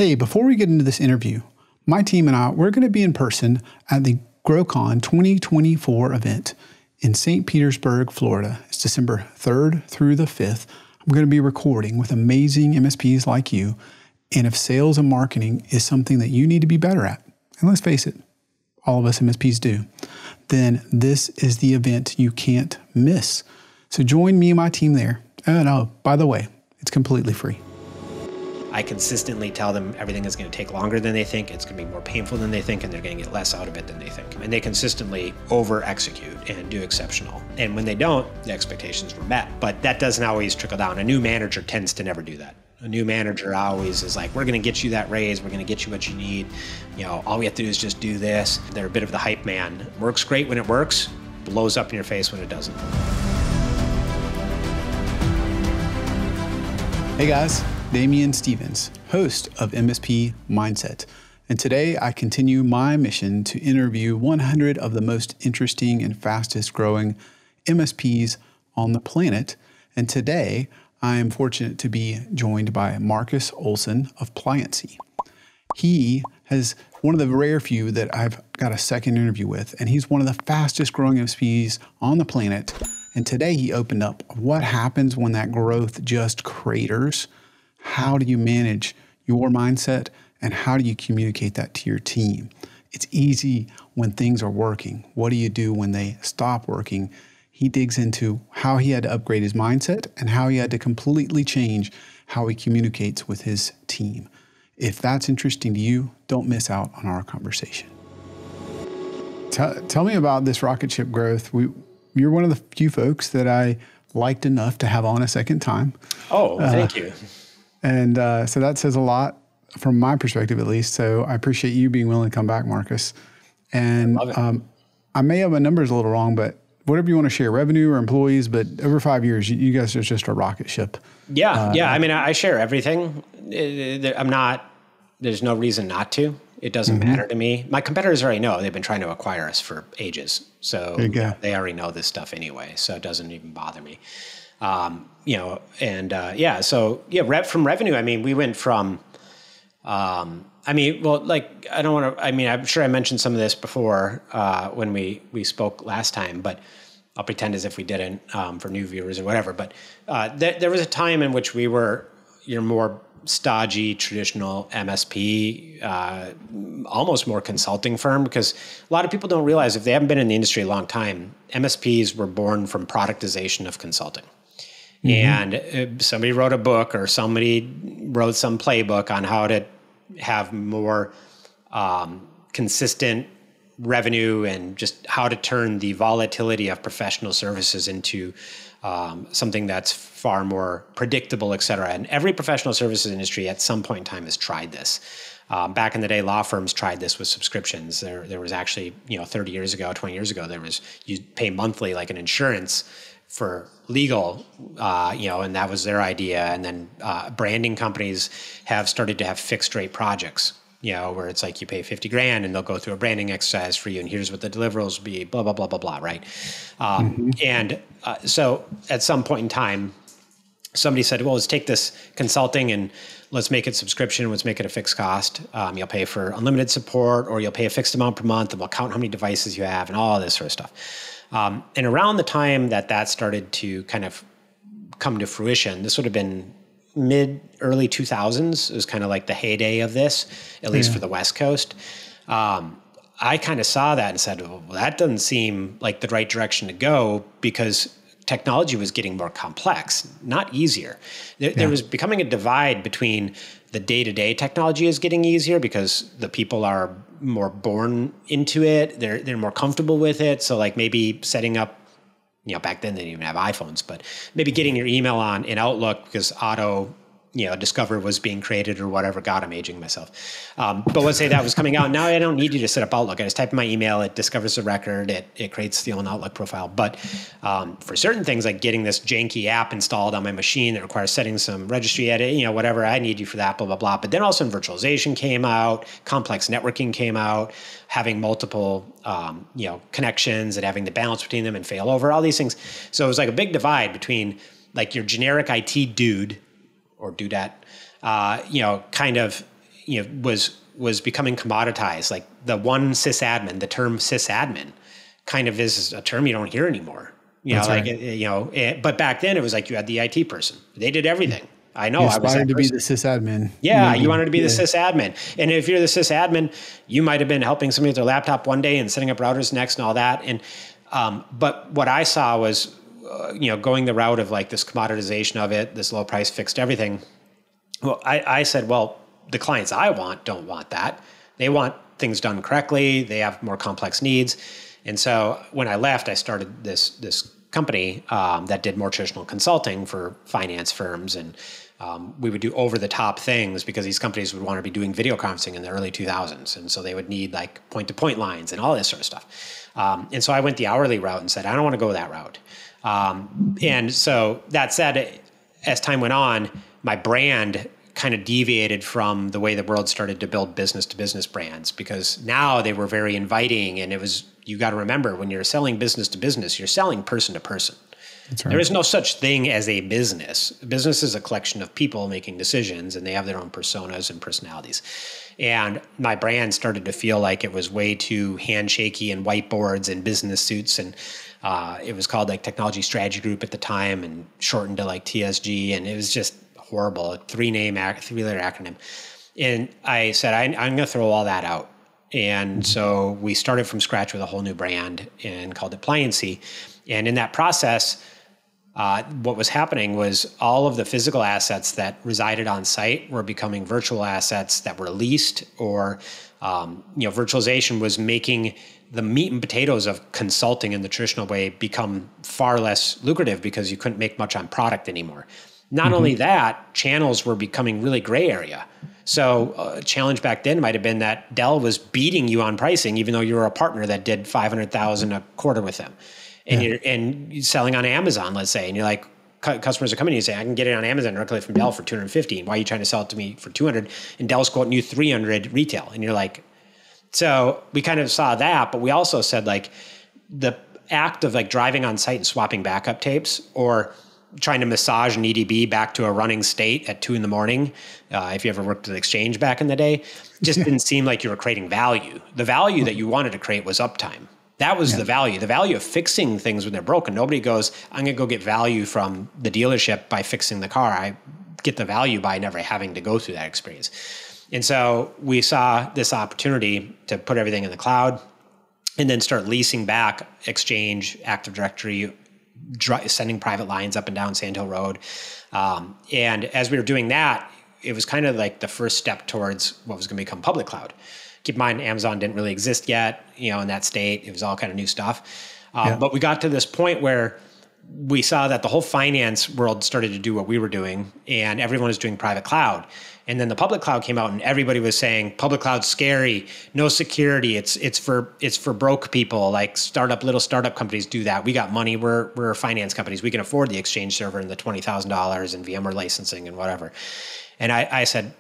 Hey, before we get into this interview, my team and I, we're going to be in person at the GrowCon 2024 event in St. Petersburg, Florida. It's December 3rd through the 5th. I'm going to be recording with amazing MSPs like you. And if sales and marketing is something that you need to be better at, and let's face it, all of us MSPs do, then this is the event you can't miss. So join me and my team there. And oh, by the way, it's completely free. I consistently tell them everything is going to take longer than they think, it's going to be more painful than they think, and they're going to get less out of it than they think. And they consistently over-execute and do exceptional. And when they don't, the expectations were met. But that doesn't always trickle down. A new manager tends to never do that. A new manager always is like, we're going to get you that raise, we're going to get you what you need. You know, all we have to do is just do this. They're a bit of the hype man. Works great when it works, blows up in your face when it doesn't. Hey guys. Damian Stevens, host of MSP Mindset. And today I continue my mission to interview 100 of the most interesting and fastest growing MSPs on the planet. And today I am fortunate to be joined by Marcus Olson of Pliancy. He has one of the rare few that I've got a second interview with, and he's one of the fastest growing MSPs on the planet. And today he opened up what happens when that growth just craters. How do you manage your mindset and how do you communicate that to your team? It's easy when things are working. What do you do when they stop working? He digs into how he had to upgrade his mindset and how he had to completely change how he communicates with his team. If that's interesting to you, don't miss out on our conversation. Tell me about this Rocketship growth. You're one of the few folks that I liked enough to have on a second time. Oh, thank you. And so that says a lot from my perspective, at least. So I appreciate you being willing to come back, Marcus. And I may have my numbers a little wrong, but whatever you want to share, revenue or employees, but over 5 years, you guys are just a rocket ship. Yeah. I mean, I share everything. There's no reason not to. It doesn't matter to me. My competitors already know. They've been trying to acquire us for ages. So they already know this stuff anyway. So it doesn't even bother me. From revenue, I mean, we went from, I'm sure I mentioned some of this before when we spoke last time, but I'll pretend as if we didn't for new viewers or whatever. But there was a time in which we were your more stodgy, traditional MSP, almost more consulting firm, because a lot of people don't realize if they haven't been in the industry a long time, MSPs were born from productization of consulting. And somebody wrote a book or somebody wrote some playbook on how to have more consistent revenue and just how to turn the volatility of professional services into something that's far more predictable, et cetera. And every professional services industry at some point in time has tried this. Back in the day, law firms tried this with subscriptions. There was actually, 30 years ago, 20 years ago, you pay monthly like an insurance for legal, and that was their idea. And then branding companies have started to have fixed rate projects, where it's like you pay 50 grand and they'll go through a branding exercise for you. And here's what the deliverables will be, blah, blah, blah, blah, blah, right? So at some point in time, somebody said, well, let's take this consulting and let's make it subscription. Let's make it a fixed cost. You'll pay for unlimited support or you'll pay a fixed amount per month and we'll count how many devices you have and all this sort of stuff. And around the time that started to kind of come to fruition, this would have been early 2000s. It was kind of like the heyday of this, at least for the West Coast. I kind of saw that and said, well, that doesn't seem like the right direction to go because technology was getting more complex, not easier. There was becoming a divide between the day-to-day technology is getting easier because the people are more born into it. They're more comfortable with it. So like maybe setting up, back then they didn't even have iPhones, but maybe getting your email on in Outlook because auto Discover was being created or whatever. God, I'm aging myself. But let's say that was coming out. Now I don't need you to set up Outlook. I just type in my email. It discovers the record. It creates the own Outlook profile. But for certain things like getting this janky app installed on my machine that requires setting some registry edit, whatever, I need you for that, blah, blah, blah. But then all of a sudden virtualization came out, complex networking came out, having multiple, connections and having the balance between them and fail over, all these things. So it was like a big divide between like your generic IT dude or dudette, kind of was becoming commoditized. Like the the term sysadmin kind of is a term you don't hear anymore. But back then it was like you had the IT person. They did everything. I know. You aspired to be the sysadmin. Yeah, you wanted to be the sysadmin. And if you're the sysadmin, you might have been helping somebody with their laptop one day and setting up routers next and all that. And but what I saw was, going the route of like this commoditization of it, this low price fixed everything. Well, I said, well, the clients I want don't want that. They want things done correctly. They have more complex needs. And so when I left, I started this company that did more traditional consulting for finance firms. And we would do over the top things because these companies would want to be doing video conferencing in the early 2000s. And so they would need like point to point lines and all this sort of stuff. And so I went the hourly route and said, I don't want to go that route. And so that said, as time went on, my brand kind of deviated from the way the world started to build business to business brands, because now they were very inviting. And it was, you got to remember, when you're selling business to business, you're selling person to person. That's right. There is no such thing as a business. A business is a collection of people making decisions, and they have their own personas and personalities. And my brand started to feel like it was way too handshaky and whiteboards and business suits. And it was called like Technology Strategy Group at the time and shortened to like TSG. And it was just horrible, three-letter acronym. And I said, I'm going to throw all that out. And so we started from scratch with a whole new brand and called it Pliancy. And in that process, what was happening was all of the physical assets that resided on site were becoming virtual assets that were leased, or virtualization was making the meat and potatoes of consulting in the traditional way become far less lucrative because you couldn't make much on product anymore. Not only that, channels were becoming really gray area. So a challenge back then might have been that Dell was beating you on pricing, even though you were a partner that did $500,000 a quarter with them. And you're selling on Amazon, let's say, and you're like, customers are coming to you and saying, I can get it on Amazon directly from Dell for $250. And why are you trying to sell it to me for $200? And Dell's quoting you $300 retail. And you're like, so we kind of saw that, but we also said like the act of like driving on site and swapping backup tapes, or trying to massage an EDB back to a running state at 2 a.m. If you ever worked at Exchange back in the day, just didn't seem like you were creating value. The value that you wanted to create was uptime. That was the value of fixing things when they're broken. Nobody goes, I'm going to go get value from the dealership by fixing the car. I get the value by never having to go through that experience. And so we saw this opportunity to put everything in the cloud and then start leasing back Exchange, Active Directory, sending private lines up and down Sand Hill Road. And as we were doing that, it was kind of like the first step towards what was going to become public cloud. Keep in mind, Amazon didn't really exist yet, in that state. It was all kind of new stuff. But we got to this point where we saw that the whole finance world started to do what we were doing, and everyone was doing private cloud. And then the public cloud came out, and everybody was saying public cloud's scary, no security. It's for broke people, like little startup companies do that. We got money. We're finance companies. We can afford the Exchange server and the $20,000 and VMware licensing and whatever. And I said,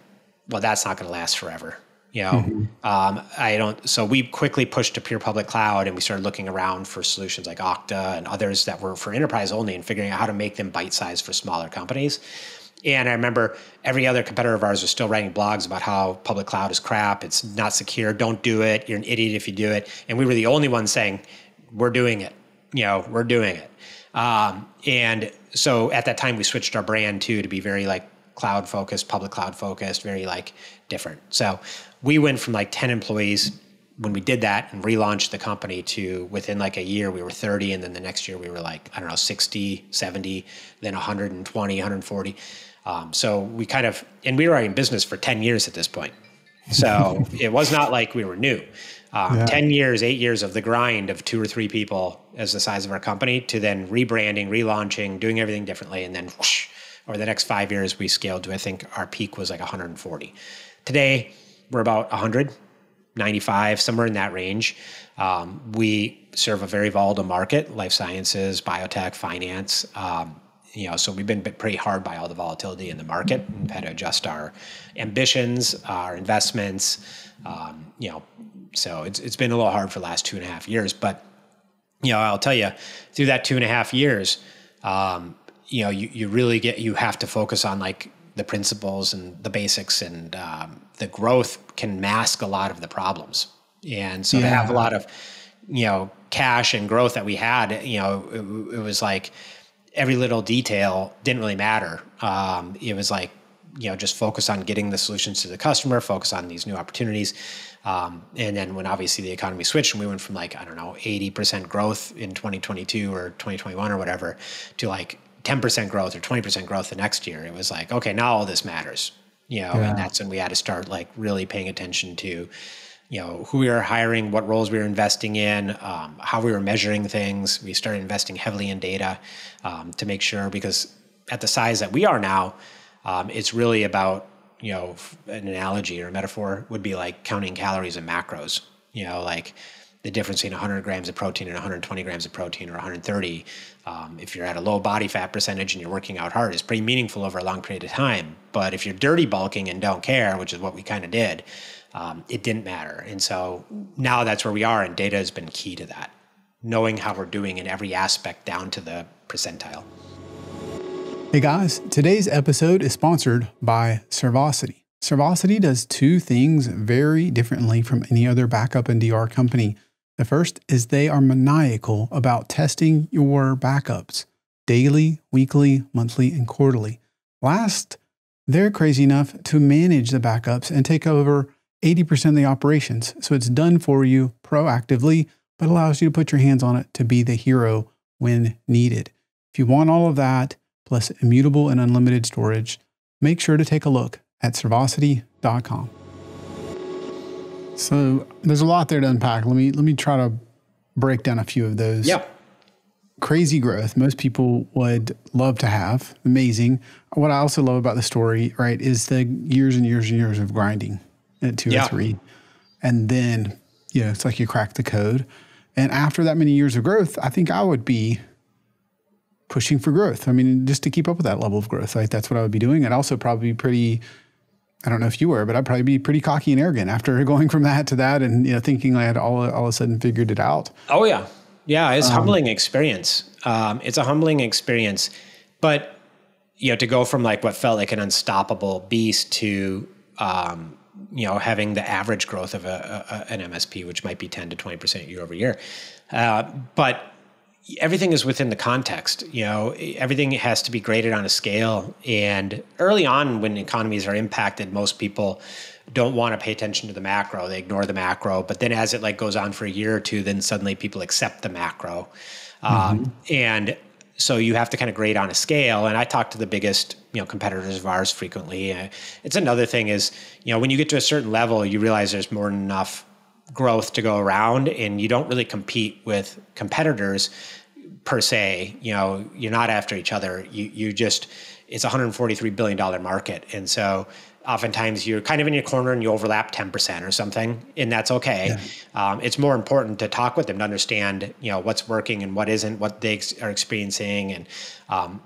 well, that's not going to last forever. So we quickly pushed to pure public cloud, and we started looking around for solutions like Okta and others that were for enterprise only, and figuring out how to make them bite-sized for smaller companies. And I remember every other competitor of ours was still writing blogs about how public cloud is crap. It's not secure. Don't do it. You're an idiot if you do it. And we were the only ones saying, we're doing it. We're doing it. And so at that time, we switched our brand to be very like cloud focused, public cloud focused, very like different. So we went from like 10 employees when we did that and relaunched the company to within like a year, we were 30. And then the next year we were like, 60, 70, then 120, 140. So we and we were in business for 10 years at this point. So it was not like we were new. 10 years, 8 years of the grind of 2 or 3 people as the size of our company, to then rebranding, relaunching, doing everything differently. And then whoosh, over the next 5 years, we scaled to, I think our peak was like 140. Today, we're about 195, somewhere in that range. We serve a very volatile market, life sciences, biotech, finance. So we've been pretty hard by all the volatility in the market. We've had to adjust our ambitions, our investments. So it's been a little hard for the last 2.5 years. But I'll tell you, through that 2.5 years, you really you have to focus on like the principles and the basics, and the growth can mask a lot of the problems. And so to have a lot of, cash and growth that we had, it was like every little detail didn't really matter. It was like, just focus on getting the solutions to the customer, focus on these new opportunities. And then when obviously the economy switched and we went from 80% growth in 2022 or 2021 or whatever to 10% growth or 20% growth the next year, it was like, okay, now all this matters, and that's when we had to start really paying attention to, who we were hiring, what roles we were investing in, how we were measuring things. We started investing heavily in data to make sure, because at the size that we are now, it's really about, an analogy or a metaphor would be like counting calories and macros, like the difference between 100 grams of protein and 120 grams of protein or 130. If you're at a low body fat percentage and you're working out hard, it's pretty meaningful over a long period of time. But if you're dirty bulking and don't care, which is what we kind of did, it didn't matter. And so now that's where we are, and data has been key to that, knowing how we're doing in every aspect down to the percentile. Hey guys, today's episode is sponsored by Servosity. Servosity does two things very differently from any other backup and DR company. The first is they are maniacal about testing your backups daily, weekly, monthly, and quarterly. Last, they're crazy enough to manage the backups and take over 80% of the operations. So it's done for you proactively, but allows you to put your hands on it to be the hero when needed. If you want all of that, plus immutable and unlimited storage, make sure to take a look at servosity.com. So there's a lot there to unpack. Let me try to break down a few of those. Yeah. Crazy growth. Most people would love to have. Amazing. What I also love about the story, right, is the years and years and years of grinding at 2 or 3. And then, it's like you crack the code. And after that many years of growth, I think I would be pushing for growth. I mean, just to keep up with that level of growth, like that's what I would be doing. I'd also probably be pretty, I don't know if you were, but I'd probably be pretty cocky and arrogant after going from that to that, and thinking I had all of a sudden figured it out. Oh yeah, yeah. It's a humbling experience. It's a humbling experience, but to go from what felt like an unstoppable beast to having the average growth of an MSP, which might be 10 to 20% year over year, but everything is within the context. Everything has to be graded on a scale. And early on, when economies are impacted, most people don't want to pay attention to the macro. They ignore the macro. But then as it goes on for a year or two, then suddenly people accept the macro. And so you have to kind of grade on a scale. And I talk to the biggest, competitors of ours frequently. It's another thing is, when you get to a certain level, you realize there's more than enough growth to go around, and you don't really compete with competitors per se. You're not after each other. You just, it's a $143 billion market. And so oftentimes you're kind of in your corner and you overlap 10% or something, and that's okay. Yeah. It's more important to talk with them to understand, what's working and what isn't, what they are experiencing. And,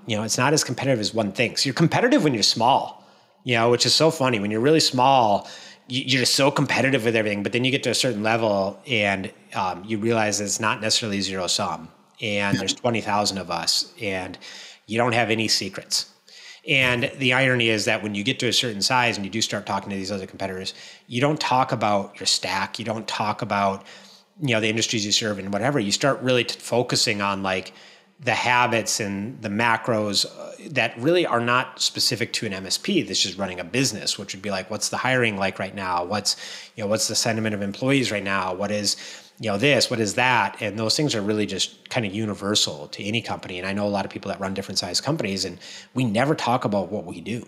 it's not as competitive as one thinks. You're competitive when you're small, which is so funny. When you're really small, you're just so competitive with everything, but then you get to a certain level and you realize it's not necessarily zero sum, and there's 20,000 of us and you don't have any secrets. And the irony is that when you get to a certain size and you do start talking to these other competitors, you don't talk about your stack. You don't talk about, the industries you serve and whatever. You start really focusing on the habits and the macros that really are not specific to an MSP that's just running a business, which would be what's the hiring like right now? What's the sentiment of employees right now? What is, this, what is that? And those things are really just kind of universal to any company. And I know a lot of people that run different size companies, and we never talk about what we do.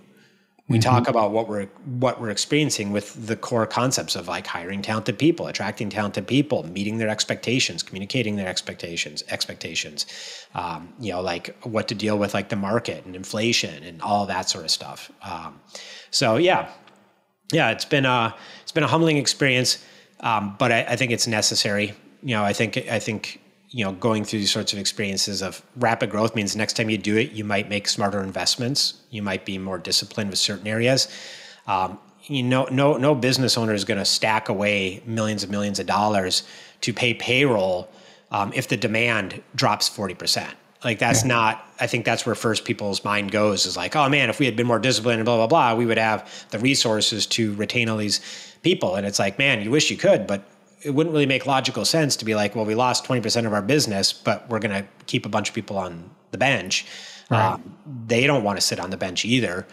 We talk about what we're experiencing with the core concepts of hiring talented people, attracting talented people, meeting their expectations, communicating their expectations, what to deal with the market and inflation and all that sort of stuff. It's been a humbling experience, but I think it's necessary. I think going through these sorts of experiences of rapid growth means next time you do it, you might make smarter investments. You might be more disciplined with certain areas. No business owner is going to stack away millions of dollars to pay payroll if the demand drops 40%. Like that's not, I think that's where first people's mind goes is like, oh man, if we had been more disciplined and blah, blah, blah, we would have the resources to retain all these people. And it's like, man, you wish you could, but it wouldn't really make logical sense to be like, well, we lost 20% of our business, but we're going to keep a bunch of people on the bench. Right. They don't want to sit on the bench either.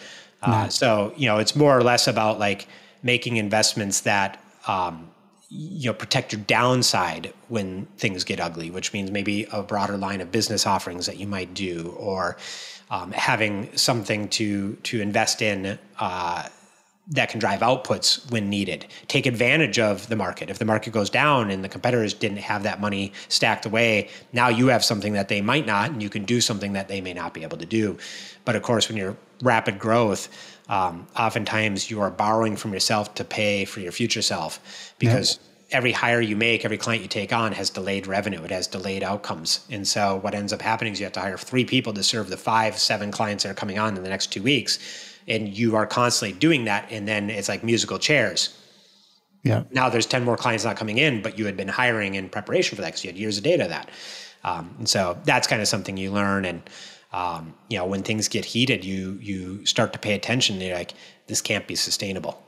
No. So, it's more or less about like making investments that, protect your downside when things get ugly, which means maybe a broader line of business offerings that you might do, or having something to invest in that can drive outputs when needed. Take advantage of the market. If the market goes down and the competitors didn't have that money stacked away, now you have something that they might not, and you can do something that they may not be able to do. But of course, when you're rapid growth, oftentimes you are borrowing from yourself to pay for your future self, because every hire you make, every client you take on has delayed revenue. It has delayed outcomes. And so what ends up happening is you have to hire 3 people to serve the 5, 7 clients that are coming on in the next 2 weeks. And you are constantly doing that. And then it's like musical chairs. Yeah. Now there's 10 more clients not coming in, but you had been hiring in preparation for that because you had years of data of that. And so that's kind of something you learn. And, when things get heated, you start to pay attention. You're like, this can't be sustainable.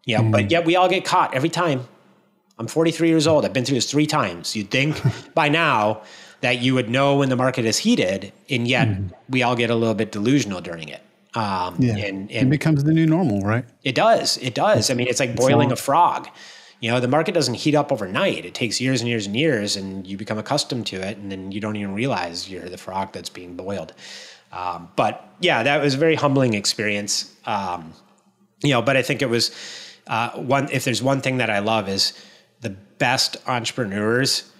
Yeah. But yet we all get caught every time. I'm 43 years old. I've been through this 3 times. You'd think by now that you would know when the market is heated, and yet we all get a little bit delusional during it. And it becomes the new normal, right? It does. It does. I mean, it's like boiling a frog. The market doesn't heat up overnight. It takes years and years and years, and you become accustomed to it, and then you don't even realize you're the frog that's being boiled. But yeah, that was a very humbling experience. But I think it was if there's one thing that I love is the best entrepreneurs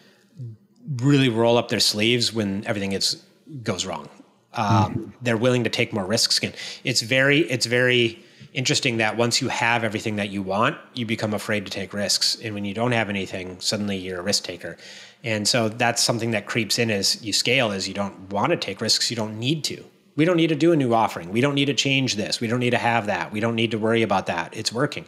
really roll up their sleeves when everything goes wrong. They're willing to take more risks. And it's very interesting that once you have everything that you want, you become afraid to take risks. And when you don't have anything, suddenly you're a risk taker. And so that's something that creeps in as you scale, is you don't want to take risks. You don't need to. We don't need to do a new offering. We don't need to change this. We don't need to have that. We don't need to worry about that. It's working.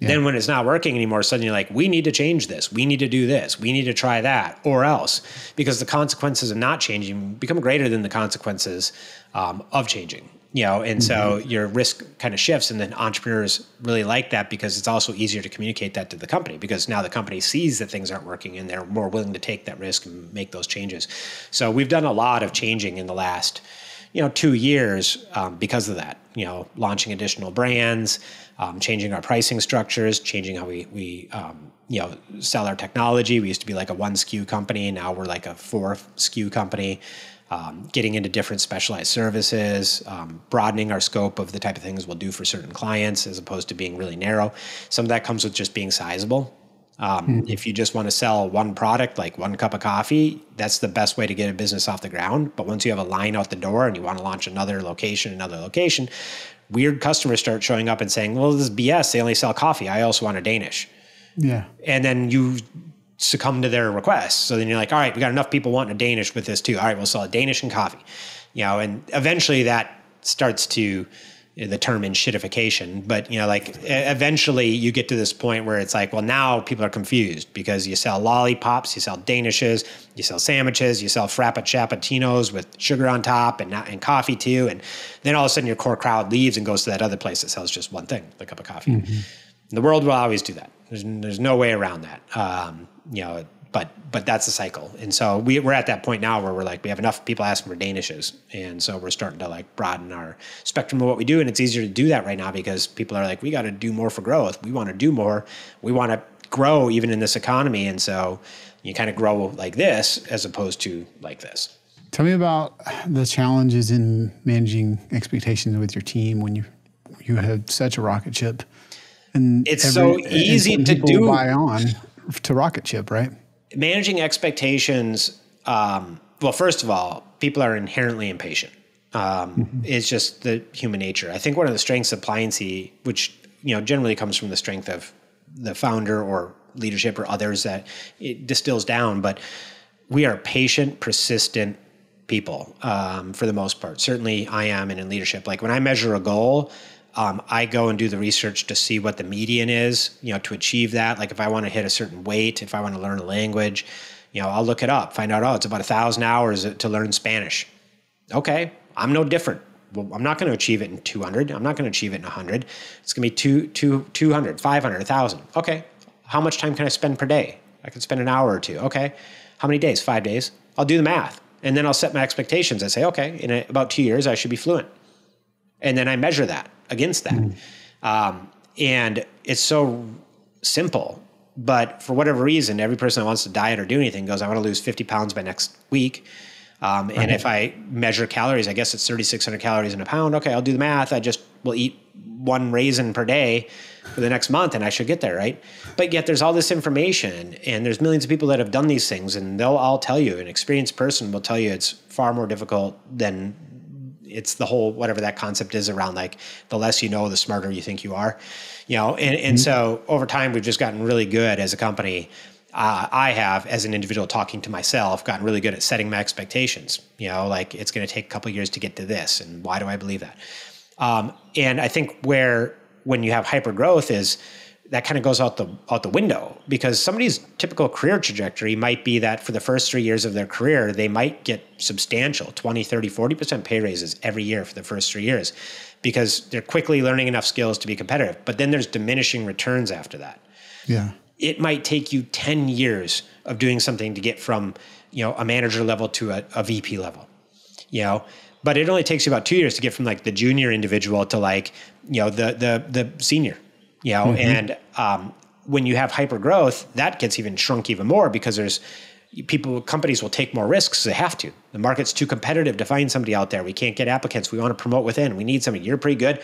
Yeah. Then when it's not working anymore, suddenly you're like, we need to change this. We need to do this. We need to try that, or else, because the consequences of not changing become greater than the consequences of changing. And so your risk kind of shifts, and then entrepreneurs really like that because it's also easier to communicate that to the company, because now the company sees that things aren't working and they're more willing to take that risk and make those changes. So we've done a lot of changing in the last 2 years because of that, launching additional brands, changing our pricing structures, changing how we sell our technology. We used to be like a 1 SKU company. Now we're like a 4 SKU company, getting into different specialized services, broadening our scope of the type of things we'll do for certain clients as opposed to being really narrow. Some of that comes with just being sizable. If you just want to sell one product, like 1 cup of coffee, that's the best way to get a business off the ground. But once you have a line out the door and you want to launch another location, weird customers start showing up and saying, well, this is BS. They only sell coffee. I also want a Danish. Yeah. And then you succumb to their requests. So then you're like, all right, we got enough people wanting a Danish with this too. All right, we'll sell a Danish and coffee. And eventually that starts to, the term in shitification, but eventually you get to this point where it's like, well, now people are confused because you sell lollipops, you sell Danishes, you sell sandwiches, you sell frappuccinos with sugar on top and coffee too. And then all of a sudden your core crowd leaves and goes to that other place that sells just one thing, the cup of coffee. The world will always do that. There's no way around that. But that's the cycle. And so we're at that point now where we're like, we have enough people asking for Danishes. And so we're starting to like broaden our spectrum of what we do. And it's easier to do that right now because people are like, we got to do more for growth. We want to do more. We want to grow even in this economy. And so you kind of grow like this as opposed to like this. Tell me about the challenges in managing expectations with your team when you have such a rocket ship. And it's so easy to do. Buy on to Rocketship, right? Managing expectations, well, first of all, people are inherently impatient. It's just the human nature. I think one of the strengths of Pliancy, which generally comes from the strength of the founder or leadership or others that it distills down, but we are patient, persistent people for the most part. Certainly I am, and in leadership. Like when I measure a goal, I go and do the research to see what the median is, to achieve that. Like if I want to hit a certain weight, if I want to learn a language, I'll look it up, find out, it's about 1,000 hours to learn Spanish. Okay, I'm no different. Well, I'm not going to achieve it in 200. I'm not going to achieve it in 100. It's going to be 200, 500, 1,000. Okay, how much time can I spend per day? I can spend an hour or two. Okay, how many days? 5 days. I'll do the math. And then I'll set my expectations. I say, okay, in about 2 years, I should be fluent. And then I measure that against that. And it's so simple. But for whatever reason, every person that wants to diet or do anything goes, I want to lose 50 pounds by next week. And if I measure calories, I guess it's 3,600 calories in a pound. Okay, I'll do the math. I just will eat one raisin per day for the next month and I should get there, right? But yet there's all this information and there's millions of people that have done these things and they'll all tell you, an experienced person will tell you it's far more difficult than it's the whole, whatever that concept is around, like the less you know, the smarter you think you are, and so over time, we've just gotten really good as a company. I have, as an individual talking to myself, gotten really good at setting my expectations, like it's going to take a couple of years to get to this. And why do I believe that? And I think when you have hyper growth is that kind of goes out the window, because somebody's typical career trajectory might be that for the first 3 years of their career, they might get substantial 20, 30, 40% pay raises every year for the first 3 years because they're quickly learning enough skills to be competitive. But then there's diminishing returns after that. Yeah. It might take you 10 years of doing something to get from, a manager level to a VP level, but it only takes you about 2 years to get from like the junior individual to like, the senior, and when you have hyper growth, that gets even shrunk even more because companies will take more risks. They have to. The market's too competitive to find somebody out there. We can't get applicants. We want to promote within. We need somebody. You're pretty good.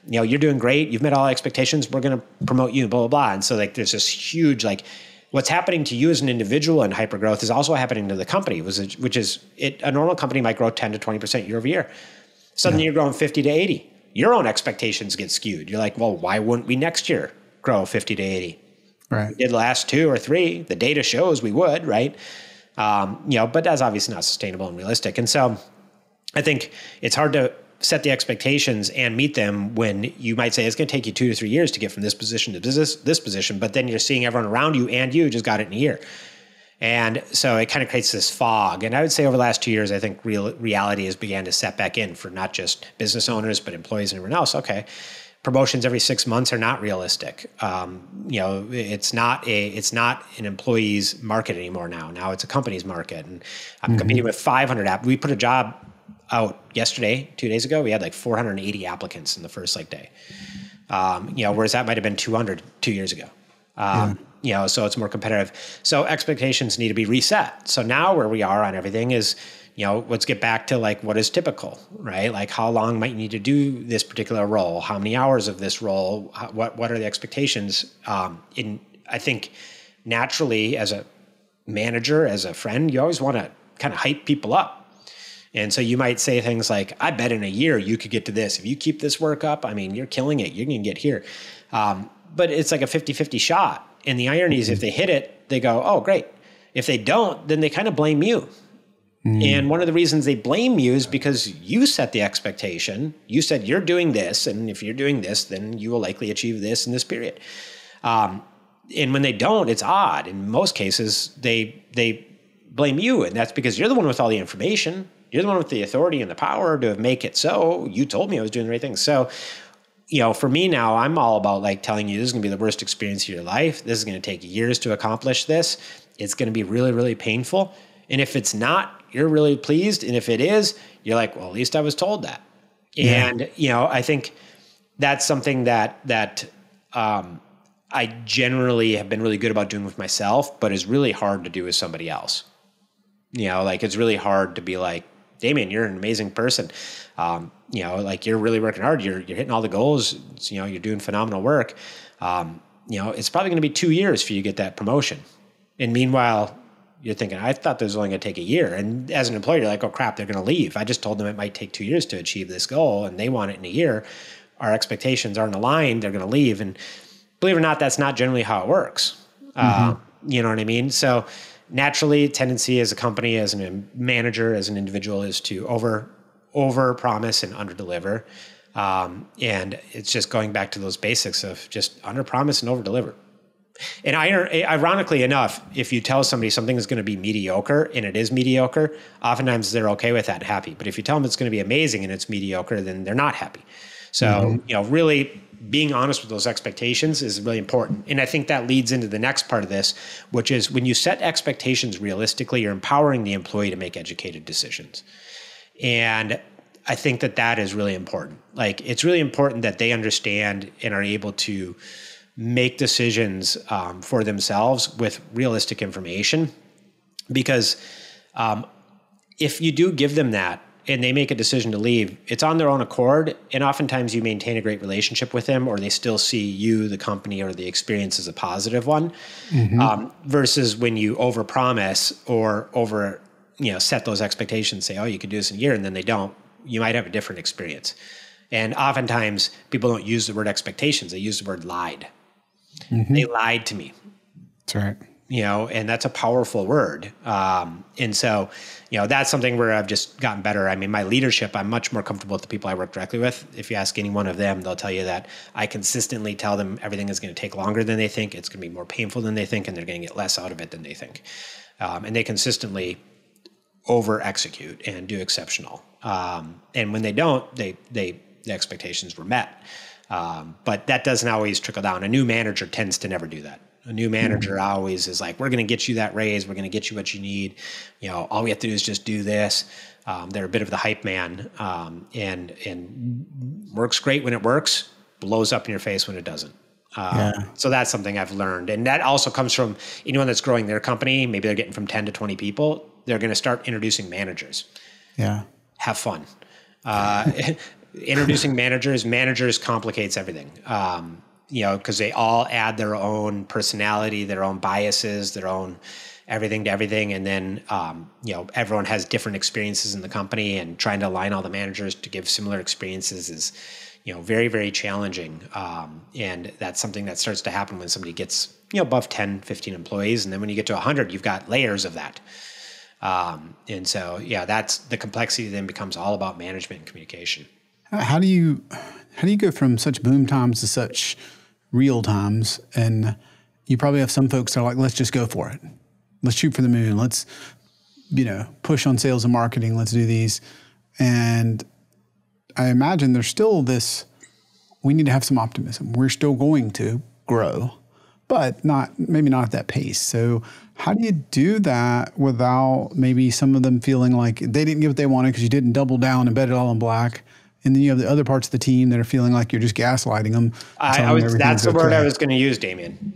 You're doing great. You've met all expectations. We're going to promote you, blah, blah, blah. And so like, there's this huge, like what's happening to you as an individual in hypergrowth is also happening to the company, which is a normal company might grow 10 to 20% year over year. Suddenly you're growing 50 to 80. Your own expectations get skewed. You're like, well, why wouldn't we next year grow 50 to 80? Right. We did the last 2 or 3. The data shows we would, right? But that's obviously not sustainable and realistic. And so I think it's hard to set the expectations and meet them when you might say it's going to take you 2 to 3 years to get from this position to this position, but then you're seeing everyone around you and you just got it in a year. And so it kind of creates this fog. And I would say over the last 2 years, I think reality has began to set back in for not just business owners, but employees and everyone else. Okay. Promotions every 6 months are not realistic. It's not an employee's market anymore now. Now it's a company's market. And I'm competing with 500 apps. We put a job out yesterday, 2 days ago. We had like 480 applicants in the first day. Whereas that might've been 200 2 years ago. So it's more competitive. So expectations need to be reset. So now where we are on everything is, let's get back to like what is typical, right? Like how long might you need to do this particular role? How many hours of this role? What are the expectations? I think naturally as a manager, as a friend, you always want to kind of hype people up. And so you might say things like, I bet in a year you could get to this. If you keep this work up, I mean, you're killing it. You're going to get here. But it's like a 50-50 shot. And the irony is if they hit it, they go, oh, great. If they don't, then they kind of blame you. And one of the reasons they blame you is because you set the expectation. You said you're doing this, and if you're doing this, then you will likely achieve this in this period. And when they don't, it's odd. In most cases, they blame you, and that's because you're the one with all the information. You're the one with the authority and the power to make it so. You told me I was doing the right thing. So, for me now, I'm all about like telling you this is going to be the worst experience of your life. This is going to take years to accomplish this. It's going to be really, really painful. And if it's not, you're really pleased. And if it is, you're like, well, at least I was told that. Yeah. And, I think that's something that I generally have been really good about doing with myself, but is really hard to do with somebody else. It's really hard to be like, Damien, you're an amazing person. Like you're really working hard. You're hitting all the goals. You're doing phenomenal work. It's probably going to be 2 years for you to get that promotion. And meanwhile, you're thinking, I thought this was only going to take a year. And as an employer, you're like, oh crap, they're going to leave. I just told them it might take 2 years to achieve this goal and they want it in a year. Our expectations aren't aligned. They're going to leave. And believe it or not, that's not generally how it works. You know what I mean? So naturally, tendency as a company, as a manager, as an individual is to over promise and under deliver. And it's just going back to those basics of just under promise and over deliver. And ironically enough, if you tell somebody something is going to be mediocre and it is mediocre, oftentimes they're okay with that and happy. But if you tell them it's going to be amazing and it's mediocre, then they're not happy. So, really being honest with those expectations is really important. And I think that leads into the next part of this, which is when you set expectations realistically, you're empowering the employee to make educated decisions. And I think that is really important. Like, it's really important that they understand and are able to make decisions for themselves with realistic information. Because if you do give them that and they make a decision to leave, it's on their own accord. And oftentimes you maintain a great relationship with them, or they still see you, the company, or the experience as a positive one. Versus when you overpromise or set those expectations, say, oh, you could do this in a year, and then they don't, you might have a different experience. And oftentimes people don't use the word expectations. They use the word lied. They lied to me. That's right. And that's a powerful word. And so, that's something where I've just gotten better. I mean, my leadership, I'm much more comfortable with the people I work directly with. If you ask any one of them, they'll tell you that I consistently tell them everything is going to take longer than they think. It's going to be more painful than they think, and they're going to get less out of it than they think. And they consistently over execute and do exceptional. And when they don't, the expectations were met. But that doesn't always trickle down. A new manager tends to never do that. A new manager always is like, we're going to get you that raise. We're going to get you what you need. All we have to do is just do this. They're a bit of the hype man, and works great when it works, blows up in your face when it doesn't. So that's something I've learned. And that also comes from anyone that's growing their company. Maybe they're getting from 10 to 20 people. They're going to start introducing managers. Yeah. Have fun. Introducing managers complicates everything. Because they all add their own personality, their own biases, their own everything to everything. And then, everyone has different experiences in the company, and trying to align all the managers to give similar experiences is, very, very challenging. And that's something that starts to happen when somebody gets, above 10, 15 employees. And then when you get to 100, you've got layers of that. And so, that's the complexity then becomes all about management and communication. How do you go from such boom times to such real times? And you probably have some folks that are like, let's just go for it. Let's shoot for the moon. Let's, push on sales and marketing. Let's do these. And I imagine there's still this, we need to have some optimism. We're still going to grow, but maybe not at that pace. So how do you do that without maybe some of them feeling like they didn't get what they wanted because you didn't double down and bet it all in black? And then you have the other parts of the team that are feeling like you're just gaslighting them. That's the word I was going to use, Damien,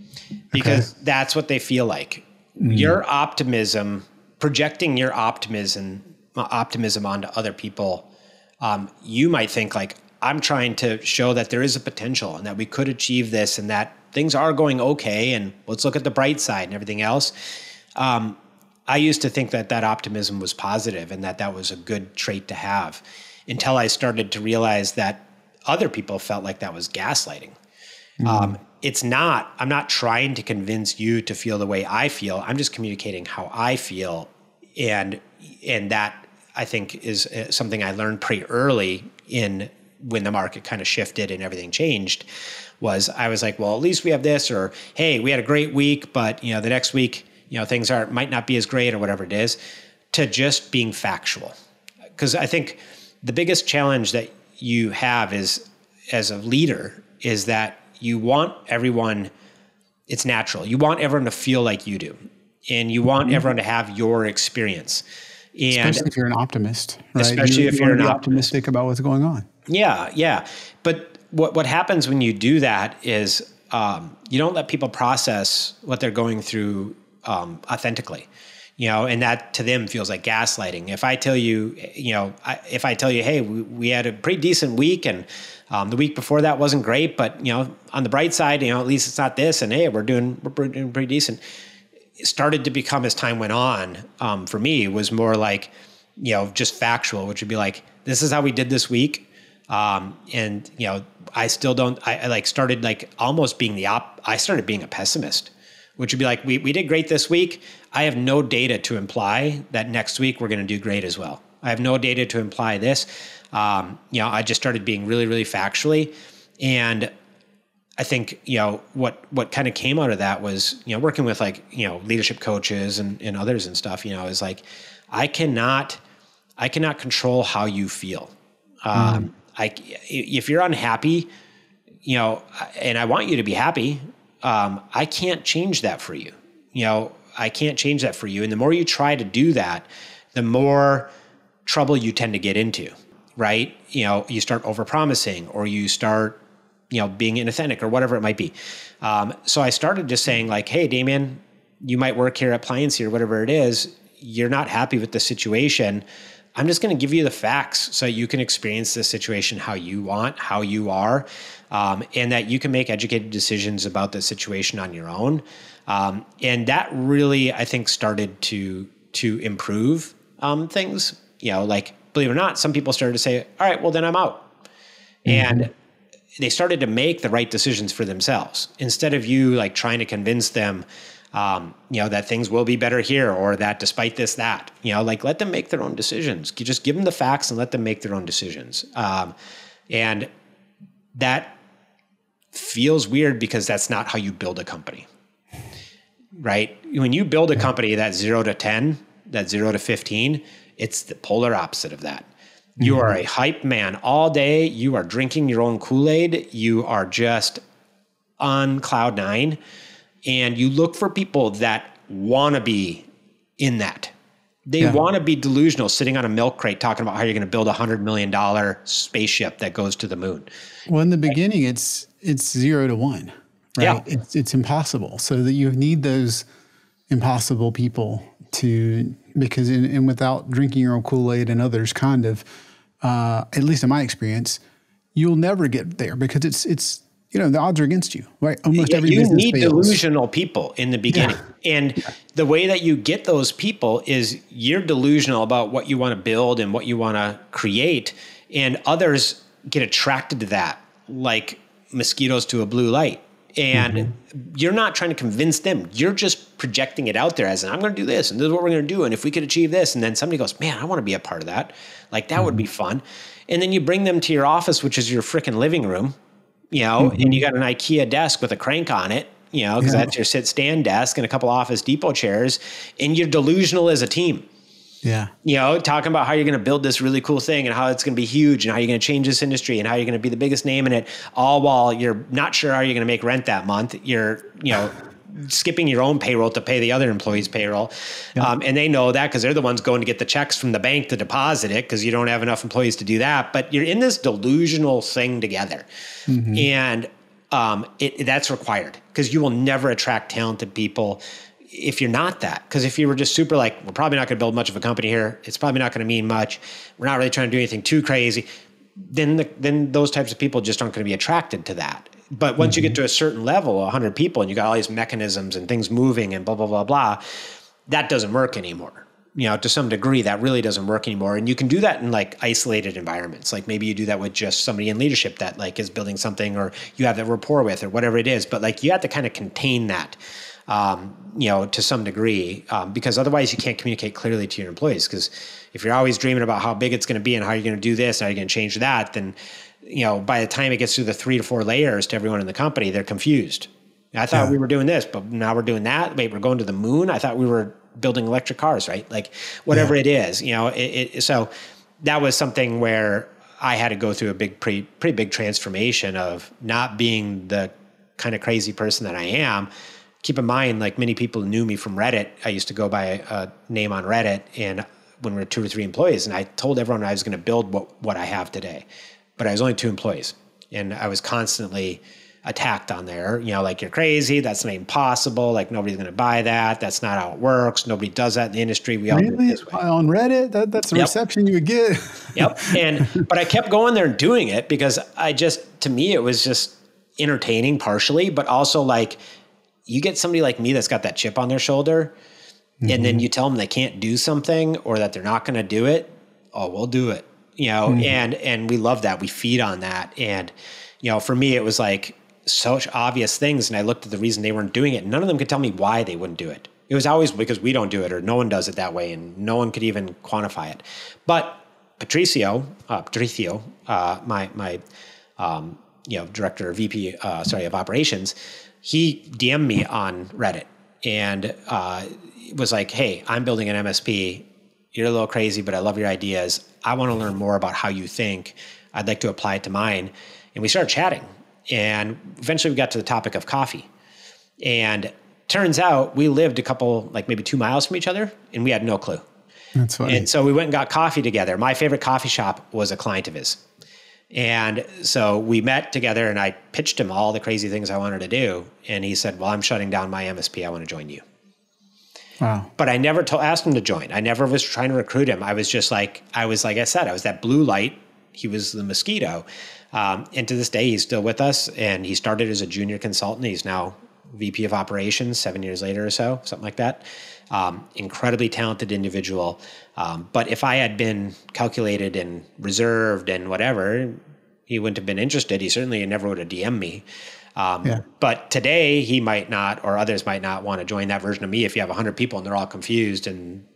because that's what they feel like. Your optimism, projecting your optimism onto other people. You might think like, I'm trying to show that there is a potential and that we could achieve this and that things are going okay. And let's look at the bright side and everything else. I used to think that optimism was positive and that was a good trait to have, until I started to realize that other people felt like that was gaslighting. It's not, I'm not trying to convince you to feel the way I feel. I'm just communicating how I feel. And that I think is something I learned pretty early when the market kind of shifted and everything changed. I was like, well, at least we have this, or, hey, we had a great week, but the next week, things might not be as great or whatever it is, to just being factual. Because I think the biggest challenge that you have is, as a leader, is that you want everyone, it's natural. You want everyone to feel like you do. And you want everyone to have your experience. And especially if you're an optimist, right? Especially if you're optimistic about what's going on. Yeah. But what happens when you do that is you don't let people process what they're going through authentically. And that to them feels like gaslighting. If I tell you, hey, we had a pretty decent week, and the week before that wasn't great, but on the bright side, at least it's not this, and hey, we're doing pretty decent. It started to become, as time went on, for me, was more like, just factual, which would be like, this is how we did this week, and I still don't. I started almost being I started being a pessimist, which would be like, we did great this week. I have no data to imply that next week we're going to do great as well. I have no data to imply this. I just started being really, really factually. And I think, what kind of came out of that was, working with like, leadership coaches and others and stuff, is like, I cannot control how you feel. If you're unhappy, and I want you to be happy, I can't change that for you. I can't change that for you. And the more you try to do that, the more trouble you tend to get into, right? You start overpromising, or you start, being inauthentic, or whatever it might be. So I started just saying like, hey, Damien, you might work here at Pliancy or whatever it is. You're not happy with the situation. I'm just going to give you the facts so you can experience this situation how you want, how you are, and that you can make educated decisions about the situation on your own. And that really, I think, started to improve things. Like, believe it or not, some people started to say, all right, well, then I'm out. And they started to make the right decisions for themselves instead of you like trying to convince them, that things will be better here, or that despite this, that, like let them make their own decisions. You just give them the facts and let them make their own decisions. And that feels weird because that's not how you build a company, right? When you build a company that's 0 to 10, that's 0 to 15, it's the polar opposite of that. You are a hype man all day. You are drinking your own Kool-Aid. You are just on cloud nine, and you look for people that want to be in that. They want to be delusional, sitting on a milk crate talking about how you're going to build $100 million spaceship that goes to the moon. Well, in the beginning, it's 0 to 1, right? Yeah. It's impossible. So that you need those impossible people because without drinking your own Kool-Aid and others kind of, at least in my experience, you'll never get there because it's the odds are against you, right? Almost every business need fails. Delusional people in the beginning. Yeah. And the way that you get those people is you're delusional about what you want to build and what you want to create. And others get attracted to that like mosquitoes to a blue light. And you're not trying to convince them. You're just projecting it out there as I'm going to do this, and this is what we're going to do. And if we could achieve this, and then somebody goes, man, I want to be a part of that. Like that would be fun. And then you bring them to your office, which is your freaking living room, and you got an IKEA desk with a crank on it, because that's your sit-stand desk and a couple Office Depot chairs, and you're delusional as a team. Yeah. Talking about how you're going to build this really cool thing and how it's going to be huge and how you're going to change this industry and how you're going to be the biggest name in it, all while you're not sure how you're going to make rent that month. You're, skipping your own payroll to pay the other employees' payroll. Yeah. And they know that because they're the ones going to get the checks from the bank to deposit it because you don't have enough employees to do that. But you're in this delusional thing together. And that's required because you will never attract talented people if you're not that. Because if you were just super like, we're probably not going to build much of a company here, it's probably not going to mean much, we're not really trying to do anything too crazy, then those types of people just aren't going to be attracted to that. But once you get to a certain level, 100 people, and you got all these mechanisms and things moving and blah, blah, blah, blah, that doesn't work anymore. To some degree, that really doesn't work anymore. And you can do that in like isolated environments. Like maybe you do that with just somebody in leadership that like is building something, or you have that rapport with, or whatever it is. But like you have to kind of contain that, to some degree, because otherwise you can't communicate clearly to your employees. Because if you're always dreaming about how big it's going to be and how you're going to do this and how you're going to change that, then, by the time it gets through the 3 to 4 layers to everyone in the company, they're confused. I thought we were doing this, but now we're doing that. Wait, we're going to the moon. I thought we were building electric cars, right? Like whatever it is, so that was something where I had to go through a pretty big transformation of not being the kind of crazy person that I am. Keep in mind, like many people knew me from Reddit. I used to go by a name on Reddit, and when we were 2 or 3 employees, and I told everyone I was going to build what I have today, but I was only 2 employees, and I was constantly attacked on there, like you're crazy. That's not impossible. Like nobody's going to buy that. That's not how it works. Nobody does that in the industry. We all do it this way. On Reddit, that's the reception you would get. Yep. But I kept going there and doing it because to me, it was just entertaining partially, but also like you get somebody like me that's got that chip on their shoulder, and then you tell them they can't do something or that they're not going to do it. Oh, we'll do it, and we love that. We feed on that. And, for me, it was like, such obvious things, and I looked at the reason they weren't doing it. None of them could tell me why they wouldn't do it. It was always because we don't do it, or no one does it that way, and no one could even quantify it. But Patricio, my director or VP, of operations, he DM'd me on Reddit and was like, hey, I'm building an MSP. You're a little crazy, but I love your ideas. I want to learn more about how you think. I'd like to apply it to mine. And we started chatting. And eventually we got to the topic of coffee. And turns out we lived a couple, like maybe 2 miles from each other, and we had no clue. That's funny. And so we went and got coffee together. My favorite coffee shop was a client of his. And so we met together and I pitched him all the crazy things I wanted to do. And he said, well, I'm shutting down my MSP. I want to join you. Wow. But I never asked him to join. I never was trying to recruit him. I was just like I was that blue light. He was the mosquito. And to this day, he's still with us. And he started as a junior consultant. He's now VP of operations 7 years later or so, something like that. Incredibly talented individual. But if I had been calculated and reserved and whatever, he wouldn't have been interested. He certainly never would have DM'd me. But today he might not, or others might not want to join that version of me if you have 100 people and they're all confused. And,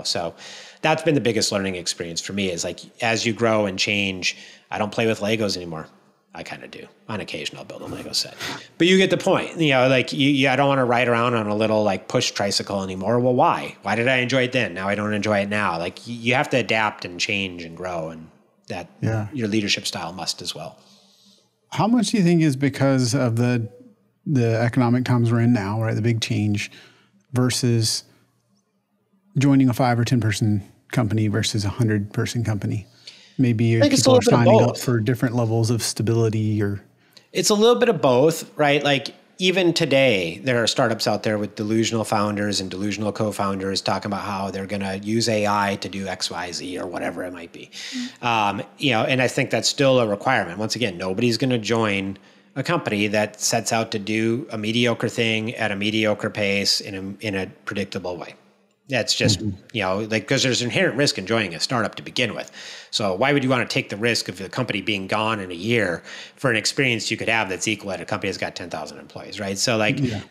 so that's been the biggest learning experience for me is like, as you grow and change, I don't play with Legos anymore. I kind of do. On occasion, I'll build a Lego set. But you get the point. I don't want to ride around on a little like push tricycle anymore. Well, why? Why did I enjoy it then? Now I don't enjoy it now. Like you have to adapt and change and grow, and that your leadership style must as well. How much do you think is because of the economic times we're in now, right? The big change versus joining a 5 or 10 person company versus 100 person company? Maybe people are signing up for different levels of stability or... It's a little bit of both, right? Like even today, there are startups out there with delusional founders and delusional co-founders talking about how they're going to use AI to do X, Y, Z or whatever it might be. And I think that's still a requirement. Once again, nobody's going to join a company that sets out to do a mediocre thing at a mediocre pace in a predictable way. That's just, because there's inherent risk in joining a startup to begin with. So why would you want to take the risk of the company being gone in a year for an experience you could have that's equal at a company that's got 10,000 employees, right? So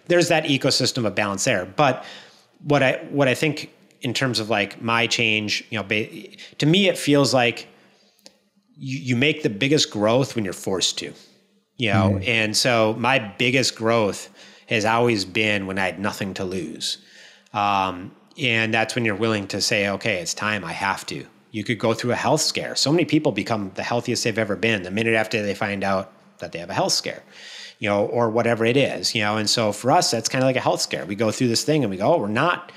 there's that ecosystem of balance there. But what I think in terms of like my change, to me, it feels like you make the biggest growth when you're forced to, and so my biggest growth has always been when I had nothing to lose. And that's when you're willing to say, okay, it's time, I have to. You could go through a health scare. So many people become the healthiest they've ever been the minute after they find out that they have a health scare, or whatever it is, And so for us, that's kind of like a health scare. We go through this thing and we go, oh, we're not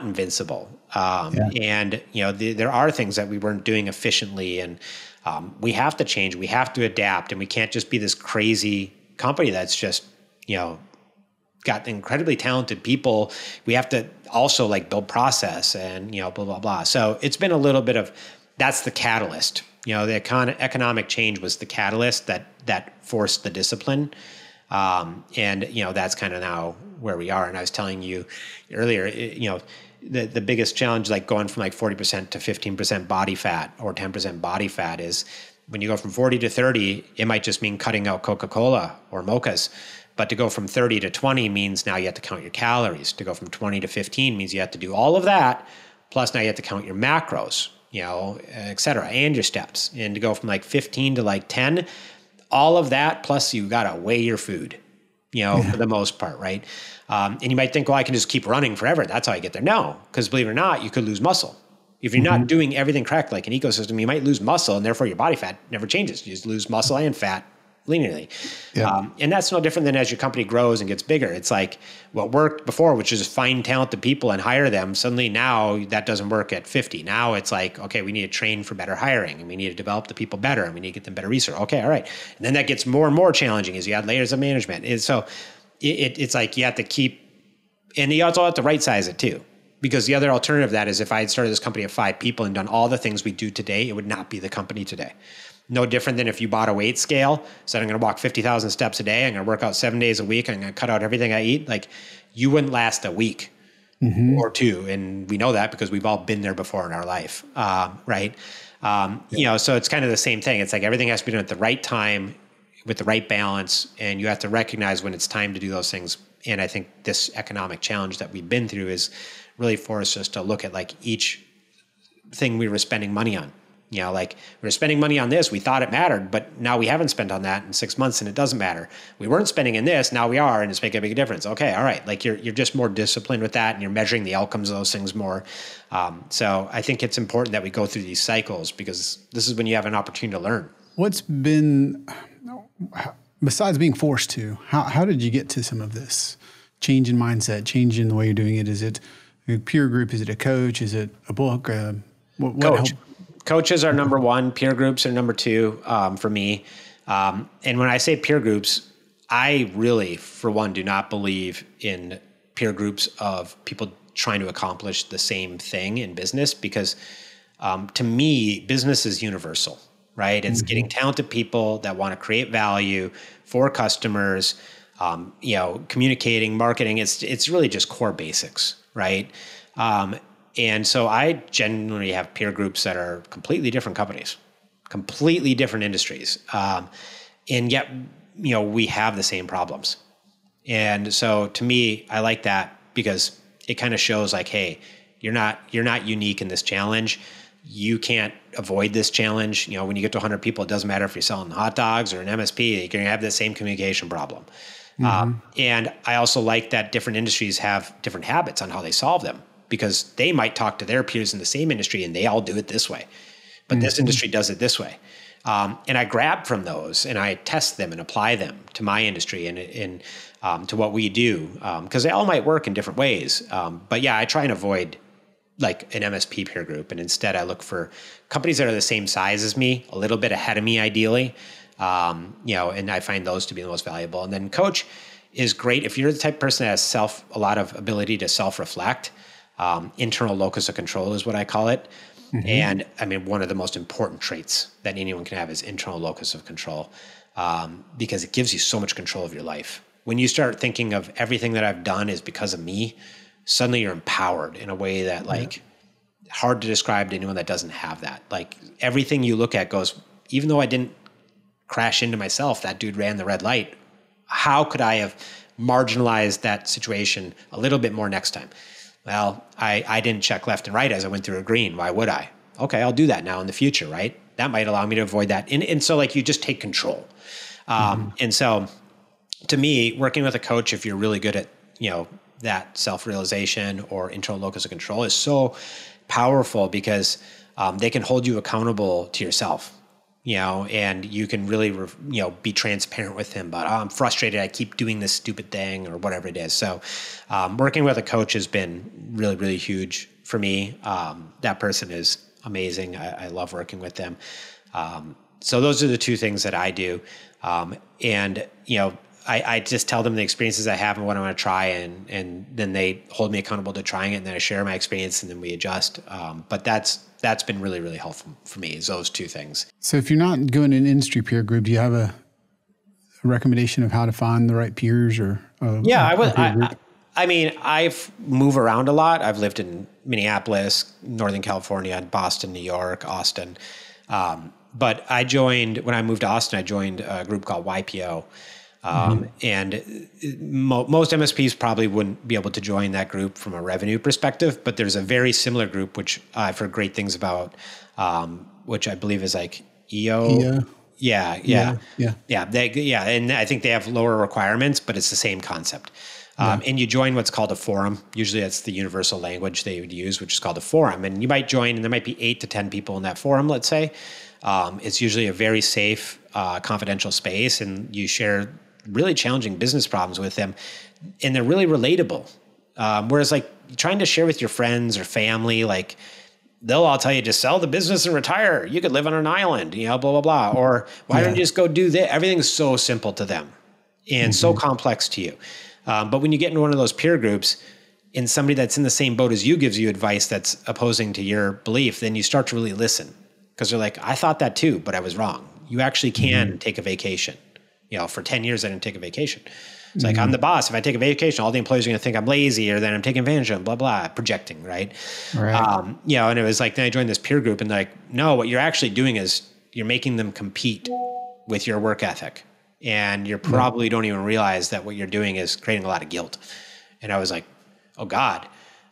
invincible. And, there are things that we weren't doing efficiently, and we have to change. We have to adapt, and we can't just be this crazy company that's just, got incredibly talented people. We have to also like build process and, blah, blah, blah. So it's been a little bit of, that's the catalyst. The economic change was the catalyst that forced the discipline. And that's kind of now where we are. And I was telling you earlier, the biggest challenge, like going from like 40% to 15% body fat or 10% body fat, is when you go from 40 to 30, it might just mean cutting out Coca-Cola or mochas. But to go from 30 to 20 means now you have to count your calories. To go from 20 to 15 means you have to do all of that. Plus now you have to count your macros, et cetera, and your steps. And to go from like 15 to like 10, all of that, plus you got to weigh your food, for the most part, right? And you might think, well, I can just keep running forever. That's how I get there. No, because believe it or not, you could lose muscle. If you're not doing everything correct, like an ecosystem, you might lose muscle, and therefore your body fat never changes. You just lose muscle and fat linearly. And that's no different than as your company grows and gets bigger. It's like what worked before, which is find talented people and hire them. Suddenly now that doesn't work at 50. Now it's like, okay, we need to train for better hiring, and we need to develop the people better, and we need to get them better research. Okay, all right. And then that gets more and more challenging as you add layers of management. And so it's like you have to keep, and you also have to right size it too. Because the other alternative to that is if I had started this company of 5 people and done all the things we do today, it would not be the company today. No different than if you bought a weight scale, said I'm going to walk 50,000 steps a day, I'm going to work out 7 days a week, I'm going to cut out everything I eat. Like you wouldn't last a week or two. And we know that because we've all been there before in our life. Right. So it's kind of the same thing. It's like everything has to be done at the right time with the right balance. And you have to recognize when it's time to do those things. And I think this economic challenge that we've been through is really forced us to look at like each thing we were spending money on. Like we were spending money on this, we thought it mattered, but now we haven't spent on that in 6 months and it doesn't matter. We weren't spending in this, now we are, and it's making a big difference. Okay, all right. Like you're just more disciplined with that, and you're measuring the outcomes of those things more. So I think it's important that we go through these cycles, because this is when you have an opportunity to learn. What's been, besides being forced to, how did you get to some of this change in mindset, change in the way you're doing it? Is it a peer group? Is it a coach? Is it a book? What Coach. Coaches are number one. Peer groups are number two for me. And when I say peer groups, I really, for one, do not believe in peer groups of people trying to accomplish the same thing in business, because to me, business is universal, right? It's getting talented people that want to create value for customers, communicating, marketing. It's really just core basics, right? And so I generally have peer groups that are completely different companies, completely different industries. And yet, we have the same problems. And so to me, I like that, because it kind of shows like, hey, you're not unique in this challenge. You can't avoid this challenge. When you get to 100 people, it doesn't matter if you're selling hot dogs or an MSP, you're going to have the same communication problem. And I also like that different industries have different habits on how they solve them, because they might talk to their peers in the same industry and they all do it this way, but this industry does it this way. And I grab from those and I test them and apply them to my industry and to what we do, because they all might work in different ways. But yeah, I try and avoid like an MSP peer group, and instead I look for companies that are the same size as me, a little bit ahead of me ideally, and I find those to be the most valuable. And then coach is great if you're the type of person that has a lot of ability to self-reflect. Internal locus of control is what I call it. And I mean, one of the most important traits that anyone can have is internal locus of control, because it gives you so much control of your life. When you start thinking of everything that I've done is because of me, suddenly you're empowered in a way that hard to describe to anyone that doesn't have that. Like everything you look at goes, even though I didn't crash into myself, that dude ran the red light. How could I have marginalized that situation a little bit more next time? Well, I didn't check left and right as I went through a green. Why would I? Okay, I'll do that now in the future, right? That might allow me to avoid that. And so like you just take control. And so to me, working with a coach, if you're really good at, that self-realization or internal locus of control, is so powerful, because they can hold you accountable to yourself. And you can really, be transparent with him about, I'm frustrated, I keep doing this stupid thing or whatever it is. So working with a coach has been really, really huge for me. That person is amazing. I love working with them. So those are the two things that I do. I just tell them the experiences I have and what I want to try, and then they hold me accountable to trying it, and then I share my experience, and then we adjust. But that's been really, really helpful for me, is those two things. So if you're not going to an industry peer group, do you have a recommendation of how to find the right peers or I would. I've moved around a lot. I've lived in Minneapolis, Northern California, Boston, New York, Austin. But when I moved to Austin, I joined a group called YPO. And most MSPs probably wouldn't be able to join that group from a revenue perspective, but there's a very similar group, which I've heard great things about, which I believe is like EO. Yeah. And I think they have lower requirements, but it's the same concept. And you join what's called a forum. Usually that's the universal language they would use, which is called a forum. And you might join, and there might be 8 to 10 people in that forum, let's say. It's usually a very safe, confidential space, and you share really challenging business problems with them, and they're really relatable. Whereas like trying to share with your friends or family, like they'll all tell you, just sell the business and retire. You could live on an island, blah, blah, blah. Or why don't you just go do that? Everything's so simple to them and so complex to you. But when you get into one of those peer groups and somebody that's in the same boat as you gives you advice that's opposing to your belief, then you start to really listen, because they're like, I thought that too, but I was wrong. You actually can take a vacation. For 10 years, I didn't take a vacation. It's like, I'm the boss. If I take a vacation, all the employees are going to think I'm lazy, or that I'm taking advantage of them, blah, blah, projecting, right? And it was like, then I joined this peer group, and they're like, no, what you're actually doing is you're making them compete with your work ethic. And you probably don't even realize that what you're doing is creating a lot of guilt. And I was like, oh God,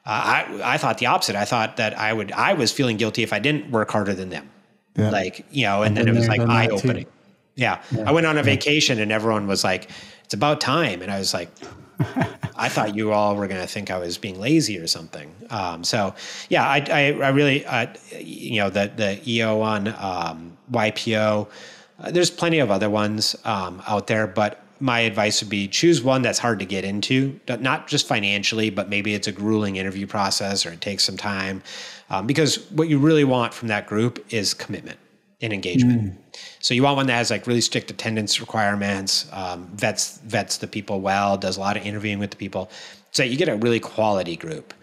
I thought the opposite. I thought that I was feeling guilty if I didn't work harder than them. Yeah. Like, and then it was like eye opening. Yeah. I went on a vacation and everyone was like, it's about time. And I was like, I thought you all were going to think I was being lazy or something. So yeah, I really, the EO one, YPO, there's plenty of other ones out there, but my advice would be choose one that's hard to get into, not just financially, but maybe it's a grueling interview process or it takes some time. Because what you really want from that group is commitment and engagement. So you want one that has like really strict attendance requirements, vets the people well, does a lot of interviewing with the people, so you get a really quality group.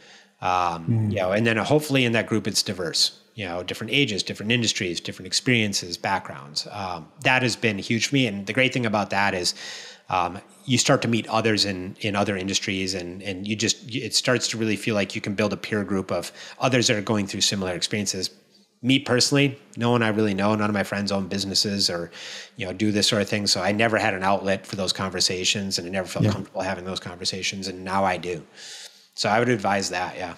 And then hopefully in that group it's diverse. Different ages, different industries, different experiences, backgrounds. That has been huge for me. And the great thing about that is you start to meet others in other industries, and it starts to really feel like you can build a peer group of others that are going through similar experiences. Me personally, no one I really know, none of my friends own businesses or, do this sort of thing. So I never had an outlet for those conversations, and I never felt comfortable having those conversations. And now I do. So I would advise that. Yeah.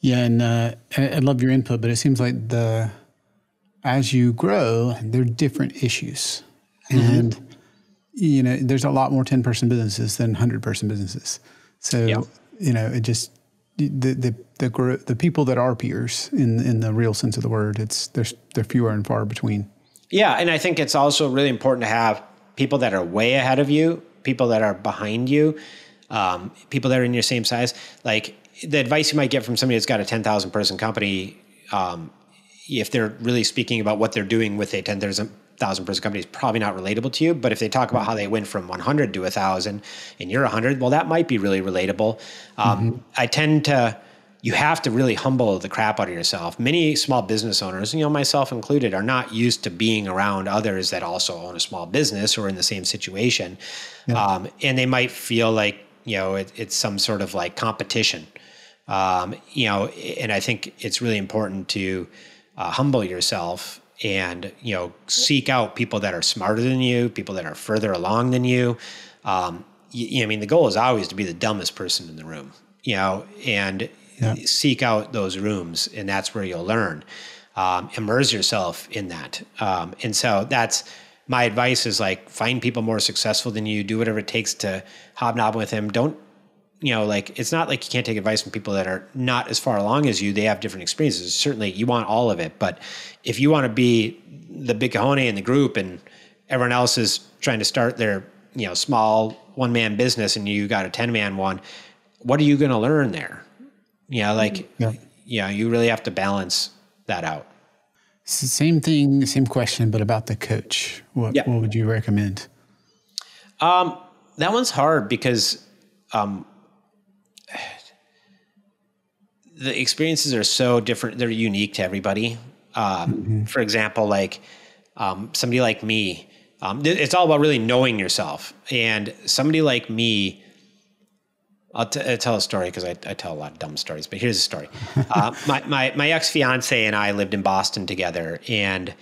Yeah. And I love your input, but it seems like as you grow, there are different issues. And, there's a lot more 10-person businesses than 100-person businesses. So, it just, the people that are peers in the real sense of the word, they're fewer and far between. Yeah. And I think it's also really important to have people that are way ahead of you, people that are behind you, people that are in your same size. Like the advice you might get from somebody that's got a 10,000 person company, if they're really speaking about what they're doing with a 10,000 person company, is probably not relatable to you. But if they talk about how they went from 100 to 1,000 and you're 100, well, that might be really relatable. You have to really humble the crap out of yourself. Many small business owners, myself included, are not used to being around others that also own a small business or in the same situation. And they might feel like, it's some sort of like competition. And I think it's really important to humble yourself and, seek out people that are smarter than you, people that are further along than you. The goal is always to be the dumbest person in the room, and seek out those rooms, and that's where you'll learn. Immerse yourself in that. And so that's my advice is like, find people more successful than you, do whatever it takes to hobnob with them. Don't, it's not like you can't take advice from people that are not as far along as you. They have different experiences. Certainly you want all of it, but if you want to be the big cojones in the group and everyone else is trying to start their, small one-man business and you got a 10-man one, what are you going to learn there? You really have to balance that out. Same thing, same question, but about the coach. What would you recommend? That one's hard because the experiences are so different. They're unique to everybody. For example, like somebody like me, it's all about really knowing yourself. And somebody like me, I'll tell a story because I tell a lot of dumb stories, but here's a story. My ex-fiance and I lived in Boston together, and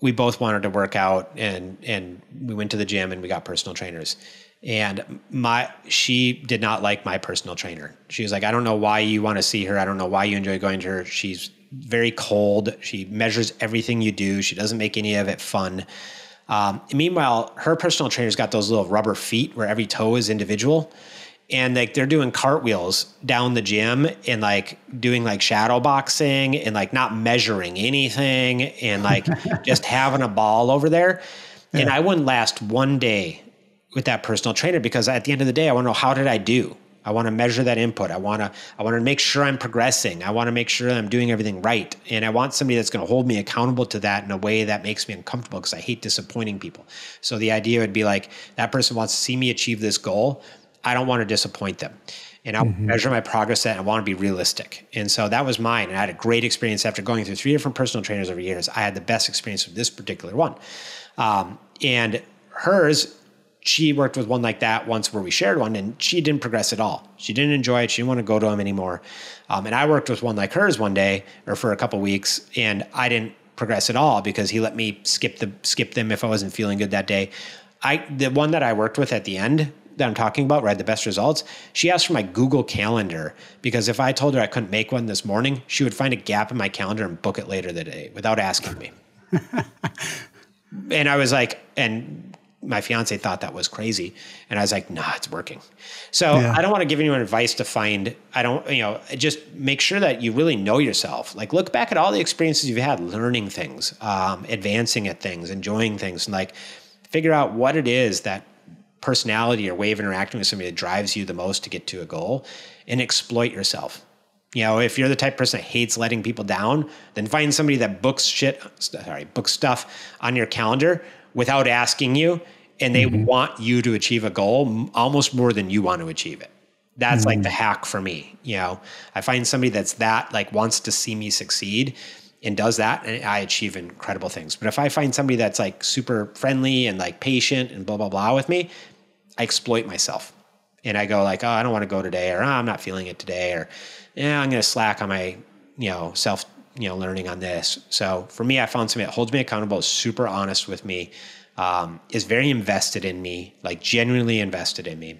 we both wanted to work out, and we went to the gym and we got personal trainers. And she did not like my personal trainer. She was like, I don't know why you want to see her. I don't know why you enjoy going to her. She's very cold. She measures everything you do. She doesn't make any of it fun. Meanwhile, her personal trainer's got those little rubber feet where every toe is individual. And like they're doing cartwheels down the gym and like doing like shadow boxing and like not measuring anything and like just having a ball over there. Yeah. And I wouldn't last one day with that personal trainer because at the end of the day, I want to know, how did I do? I want to measure that input. I want to make sure I'm progressing. I want to make sure that I'm doing everything right. And I want somebody that's going to hold me accountable to that in a way that makes me uncomfortable because I hate disappointing people. So the idea would be like, that person wants to see me achieve this goal. I don't want to disappoint them. And I'll measure my progress and I want to be realistic. And so that was mine. And I had a great experience after going through 3 different personal trainers over years. I had the best experience with this particular one. And hers, she worked with one like that once where we shared one and she didn't progress at all. She didn't enjoy it. She didn't want to go to him anymore. And I worked with one like hers one day or for a couple of weeks and I didn't progress at all because he let me skip them if I wasn't feeling good that day. The one that I worked with at the end that I'm talking about, where I had the best results, she asked for my Google Calendar, because if I told her I couldn't make one this morning, she would find a gap in my calendar and book it later that day without asking me. And I was like, and my fiance thought that was crazy. And I was like, nah, it's working. So I don't want to give anyone advice to find, just make sure that you really know yourself. Like, look back at all the experiences you've had, learning things, advancing at things, enjoying things, and like figure out what it is, that personality or way of interacting with somebody that drives you the most to get to a goal, and exploit yourself. If you're the type of person that hates letting people down, then find somebody that books stuff on your calendar without asking you, and they want you to achieve a goal almost more than you want to achieve it. That's like the hack for me. I find somebody that's like wants to see me succeed and does that, and I achieve incredible things. But if I find somebody that's like super friendly and like patient and blah, blah, blah with me, I exploit myself. And I go like, oh, I don't want to go today, or oh, I'm not feeling it today, or yeah, I'm going to slack on my, self, learning on this. So for me, I found somebody that holds me accountable, is super honest with me, is very invested in me, like genuinely invested in me.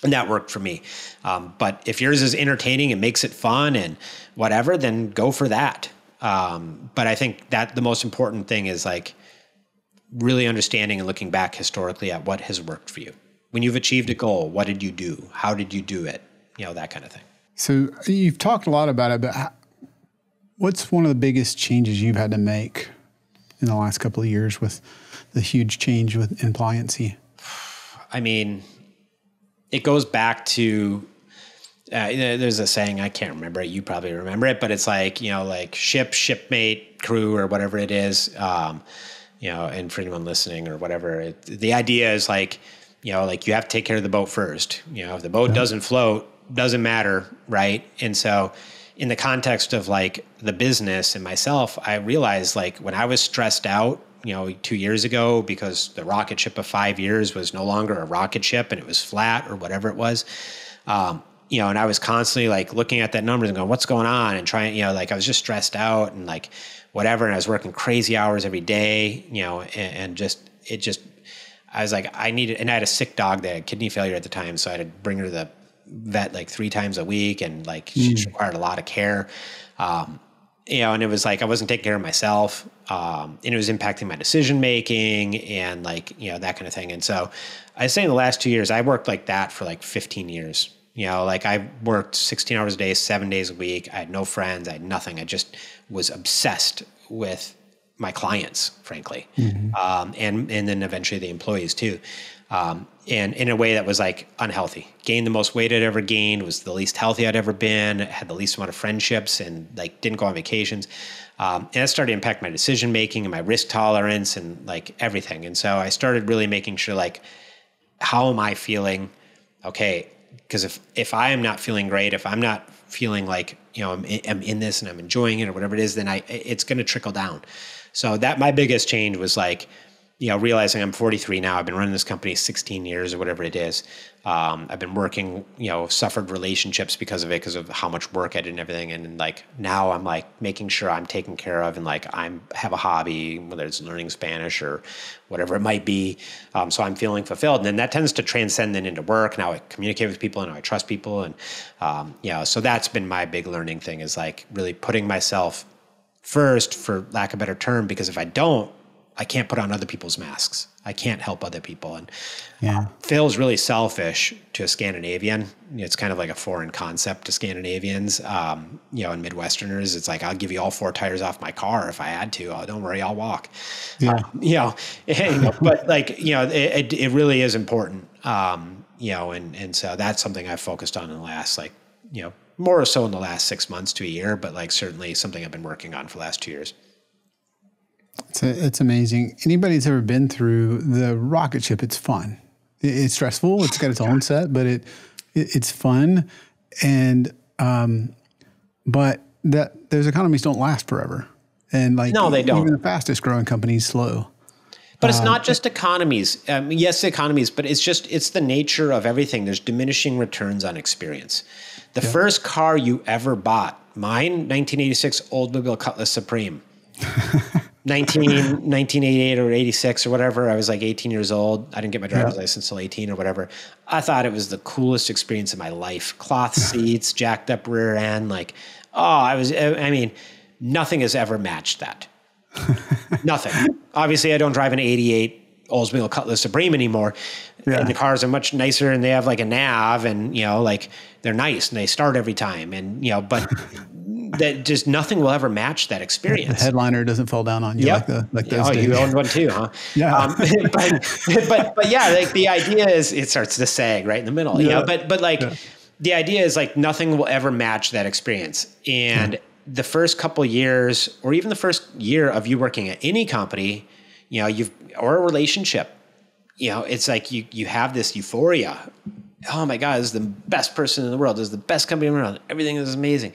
And that worked for me. But if yours is entertaining and makes it fun and whatever, then go for that. But I think that the most important thing is like really understanding and looking back historically at what has worked for you. When you've achieved a goal, what did you do? How did you do it? That kind of thing. So you've talked a lot about it, but what's one of the biggest changes you've had to make in the last couple of years with the huge change in Pliancy? I mean, it goes back to, there's a saying, I can't remember it. You probably remember it, but it's like, like shipmate, crew, or whatever it is. And for anyone listening or whatever, the idea is like, like you have to take care of the boat first. If the boat doesn't float, doesn't matter, right? And so in the context of like the business and myself, I realized like when I was stressed out, 2 years ago, because the rocket ship of 5 years was no longer a rocket ship and it was flat or whatever it was, and I was constantly like looking at that numbers and going, what's going on? And trying, like I was just stressed out and like whatever. And I was working crazy hours every day, I was like, and I had a sick dog that had kidney failure at the time. So I had to bring her to the vet like 3 times a week. And like, she required a lot of care. And it was like, I wasn't taking care of myself. And it was impacting my decision-making and like, that kind of thing. And so I say in the last 2 years, I worked like that for like 15 years. Like I worked 16 hours a day, 7 days a week. I had no friends. I had nothing. I just was obsessed with my clients, frankly. And then eventually the employees too. And in a way that was like unhealthy. Gained the most weight I'd ever gained, was the least healthy I'd ever been, had the least amount of friendships, and like didn't go on vacations. And that started to impact my decision-making and my risk tolerance and like everything. And so I started really making sure like, how am I feeling? Okay. Because if I am not feeling great, if I'm not feeling like, I'm in this and I'm enjoying it or whatever it is, then it's going to trickle down. So that my biggest change was like, realizing I'm 43 now. I've been running this company 16 years or whatever it is. I've been working, suffered relationships because of it, because of how much work I did and everything. And like now I'm like making sure I'm taken care of and like have a hobby, whether it's learning Spanish or whatever it might be. So I'm feeling fulfilled. And then that tends to transcend then into work. Now I communicate with people and I trust people. And, so that's been my big learning thing, is like really putting myself first, for lack of a better term, because if I don't, I can't put on other people's masks. I can't help other people. And Phil's really selfish to a Scandinavian. It's kind of like a foreign concept to Scandinavians, and Midwesterners. It's like, I'll give you all 4 tires off my car if I had to. Oh, don't worry, I'll walk. But like, it really is important. And so that's something I've focused on in the last, like, more so in the last 6 months to a year, but like certainly something I've been working on for the last 2 years. It's amazing. Anybody that's ever been through the Rocketship, it's fun. It's stressful. It's got its own set, but it's fun. And but those economies don't last forever. And like, no, they don't. Even the fastest growing companies slow. But it's not just economies. Yes, economies, but it's the nature of everything. There's diminishing returns on experience. The first car you ever bought, mine, 1986 Oldsmobile Cutlass Supreme. 1988 or 86 or whatever. I was like 18 years old. I didn't get my driver's license till 18 or whatever. I thought it was the coolest experience of my life. Cloth seats, jacked up rear end. Like, I mean, nothing has ever matched that. Nothing. Obviously, I don't drive an 88 Oldsmobile Cutlass Supreme anymore. Yeah. And the cars are much nicer and they have like a nav and, like they're nice and they start every time. And, but that just nothing will ever match that experience. The headliner doesn't fall down on you like those days. You owned one too, huh? Yeah. But yeah, like the idea is it starts to sag right in the middle. Yeah. But the idea is like nothing will ever match that experience. And the first couple of years, or even the first year of you working at any company, or a relationship, it's like you have this euphoria. Oh my God, this is the best person in the world. This is the best company in the world. Everything is amazing.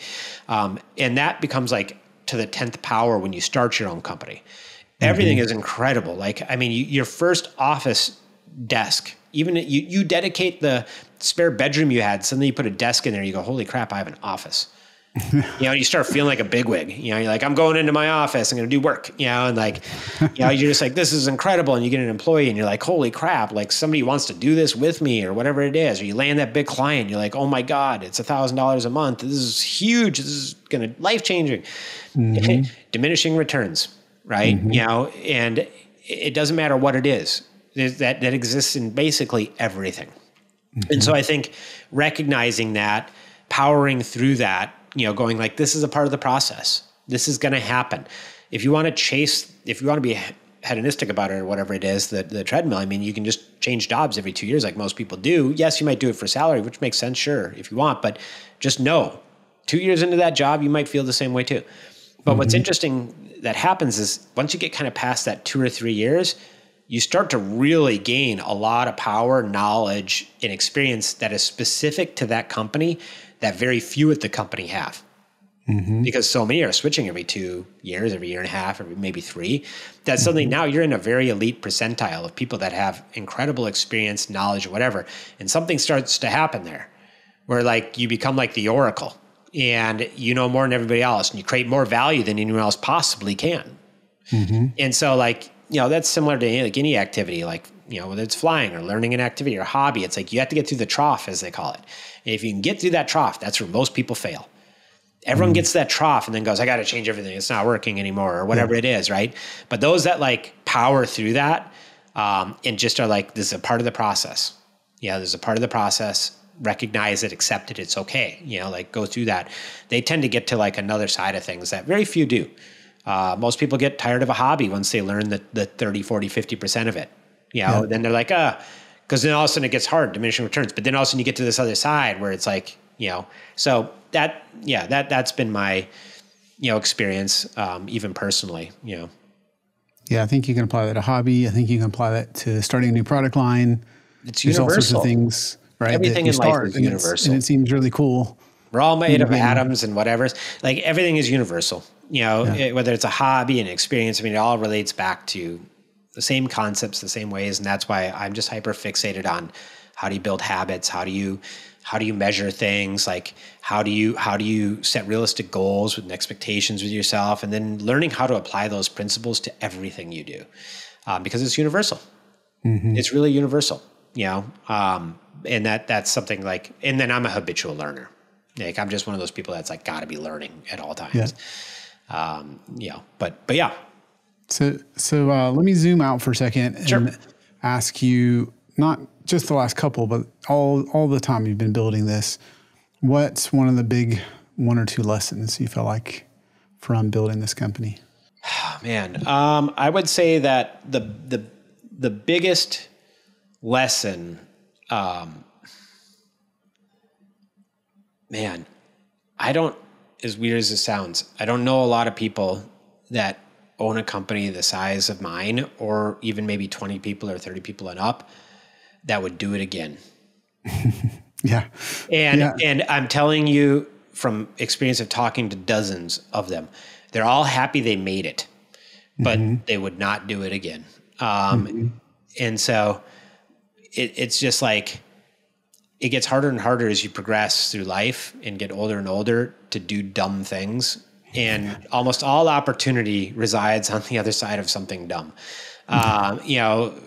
And that becomes like to the 10th power when you start your own company. Everything is incredible. Like, I mean, your first office desk, even you dedicate the spare bedroom you had, suddenly you put a desk in there, you go, holy crap, I have an office. You start feeling like a bigwig. You're like, I'm going into my office. I'm going to do work. And like, you're just like, this is incredible. And you get an employee, and you're like, holy crap! Like somebody wants to do this with me, or whatever it is. Or you land that big client. You're like, oh my God, it's $1,000 a month. This is huge. This is going to life changing. Diminishing returns, right? And it doesn't matter what it is. That exists in basically everything. And so I think recognizing that, powering through that. Going like, this is a part of the process. This is going to happen. If you want to be hedonistic about it or whatever it is, the treadmill, I mean, you can just change jobs every 2 years like most people do. Yes, you might do it for salary, which makes sense, sure, if you want, but just know 2 years into that job, you might feel the same way too. But what's interesting that happens is once you get kind of past that 2 or 3 years, you start to really gain a lot of power, knowledge, and experience that is specific to that company that very few at the company have. Because so many are switching every 2 years, every year and a half, or maybe 3, that suddenly now you're in a very elite percentile of people that have incredible experience, knowledge, or whatever. And something starts to happen there where like you become like the oracle and you know more than everybody else and you create more value than anyone else possibly can. And so like, that's similar to like any activity, like, whether it's flying or learning an activity or hobby, it's like you have to get through the trough, as they call it. And if you can get through that trough, that's where most people fail. Everyone gets to that trough and then goes, I got to change everything. It's not working anymore or whatever it is, right? But those that like power through that and just are like, this is a part of the process. There's a part of the process. Recognize it, accept it. It's okay. Like go through that. They tend to get to like another side of things that very few do. Most people get tired of a hobby once they learn the 30, 40, 50% of it. Then they're like, because then all of a sudden it gets hard, diminishing returns. But then all of a sudden you get to this other side where it's like, so that's been my, experience, even personally, Yeah, I think you can apply that to hobby. I think you can apply that to starting a new product line. It's universal. There's all sorts of things, right? Everything in life is universal. And it seems really cool. We're all made of atoms and whatever. Like everything is universal, whether it's a hobby, an experience. I mean, it all relates back to the same concepts, the same ways. And that's why I'm just hyper fixated on how do you build habits? How do you measure things? Like how do you set realistic goals with expectations with yourself? And then learning how to apply those principles to everything you do, because it's universal. It's really universal, and that's something like, and then I'm a habitual learner. Like I'm just one of those people that's like got to be learning at all times. But yeah. So let me zoom out for a second and ask you, not just the last couple, but all the time you've been building this, what's one of the big 1 or 2 lessons you feel like from building this company? Man, I would say that the biggest lesson, as weird as it sounds, I don't know a lot of people that own a company the size of mine, or even maybe 20 people or 30 people and up, that would do it again. And I'm telling you from experience of talking to dozens of them, they're all happy they made it, but they would not do it again. And so it's just like, it gets harder and harder as you progress through life and get older and older to do dumb things and almost all opportunity resides on the other side of something dumb.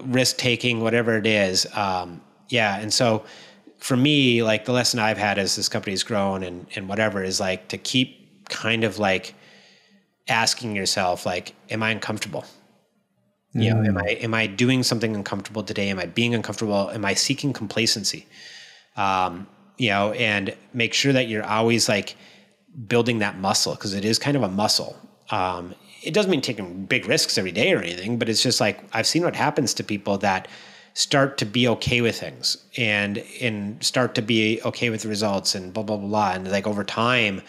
Risk taking, whatever it is. And so for me, like the lesson I've had as this company's grown and whatever is like to keep kind of like asking yourself, like, am I uncomfortable? Am I doing something uncomfortable today? Am I being uncomfortable? Am I seeking complacency? And make sure that you're always like building that muscle, because it is kind of a muscle. It doesn't mean taking big risks every day or anything, but it's just like, I've seen what happens to people that start to be okay with things and start to be okay with the results and blah, blah, blah, blah. And like over time,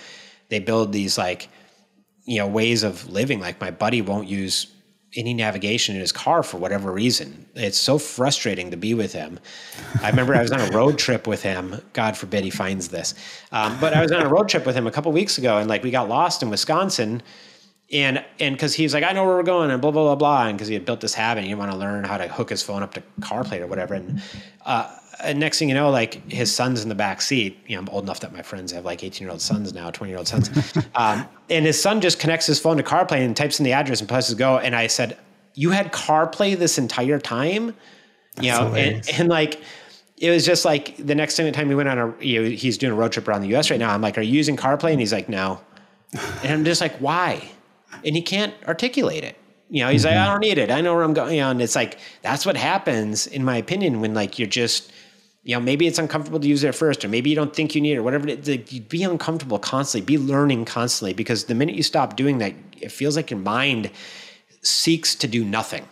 they build these like, ways of living. Like my buddy won't use any navigation in his car for whatever reason. It's so frustrating to be with him. I remember I was on a road trip with him. God forbid he finds this. But I was on a road trip with him a couple of weeks ago, and like we got lost in Wisconsin, and because he's like, I know where we're going, and blah, blah, blah, blah. And because he had built this habit, and he wanted to learn how to hook his phone up to CarPlay or whatever. And next thing you know, like his son's in the back seat. I'm old enough that my friends have like 18-year-old sons now, 20-year-old sons. And his son just connects his phone to CarPlay and types in the address and presses go. And I said, you had CarPlay this entire time? And like, it was just like the next time we went on he's doing a road trip around the US right now. I'm like, are you using CarPlay? And he's like, no. And I'm just like, why? And he can't articulate it. He's like, I don't need it. I know where I'm going. And it's like, that's what happens, in my opinion, when like you're just, maybe it's uncomfortable to use it at first, or maybe you don't think you need it, or whatever. Like, be uncomfortable constantly, be learning constantly, because the minute you stop doing that, it feels like your mind seeks to do nothing.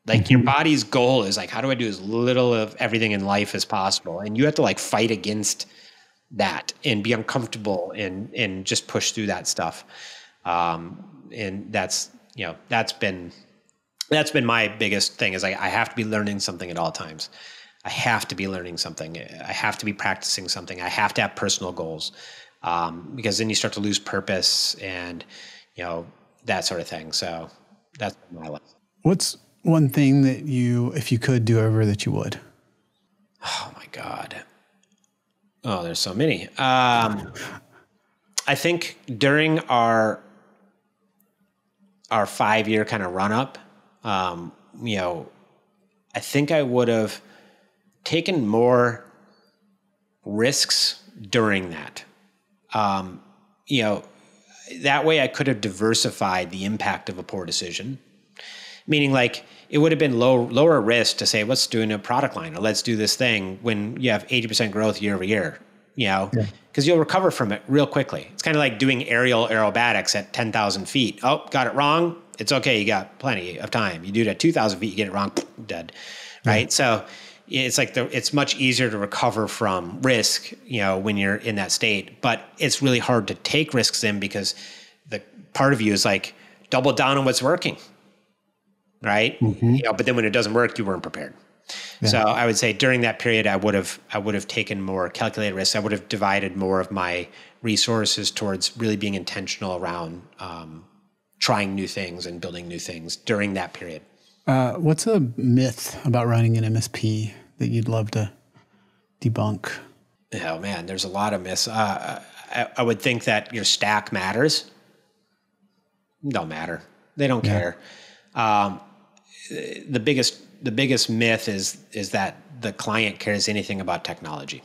Like your body's goal is like, how do I do as little of everything in life as possible? And you have to like fight against that and be uncomfortable and just push through that stuff. And that's been my biggest thing is I have to be learning something at all times. I have to be learning something. I have to be practicing something. I have to have personal goals, because then you start to lose purpose and, that sort of thing. So that's my life. What's one thing that if you could do over, that you would? Oh my God. Oh, there's so many. I think during our 5-year kind of run up, I think I would have taken more risks during that. That way I could have diversified the impact of a poor decision. Meaning like it would have been lower risk to say, let's do a product line or let's do this thing when you have 80% growth year over year, because you'll recover from it real quickly. It's kind of like doing aerial aerobatics at 10,000 feet. Oh, got it wrong. It's okay. You got plenty of time. You do it at 2,000 feet, you get it wrong, dead. Right. Yeah. So it's like it's much easier to recover from risk, when you're in that state, but it's really hard to take risks in because the part of you is like double down on what's working. Right. But then when it doesn't work, you weren't prepared. Yeah. So I would say during that period, I would have taken more calculated risks. I would have divided more of my resources towards really being intentional around trying new things and building new things during that period. What's a myth about running an MSP that you'd love to debunk? Oh man, there's a lot of myths. I would think that your stack matters. Don't matter. They don't care. The biggest myth is that the client cares anything about technology.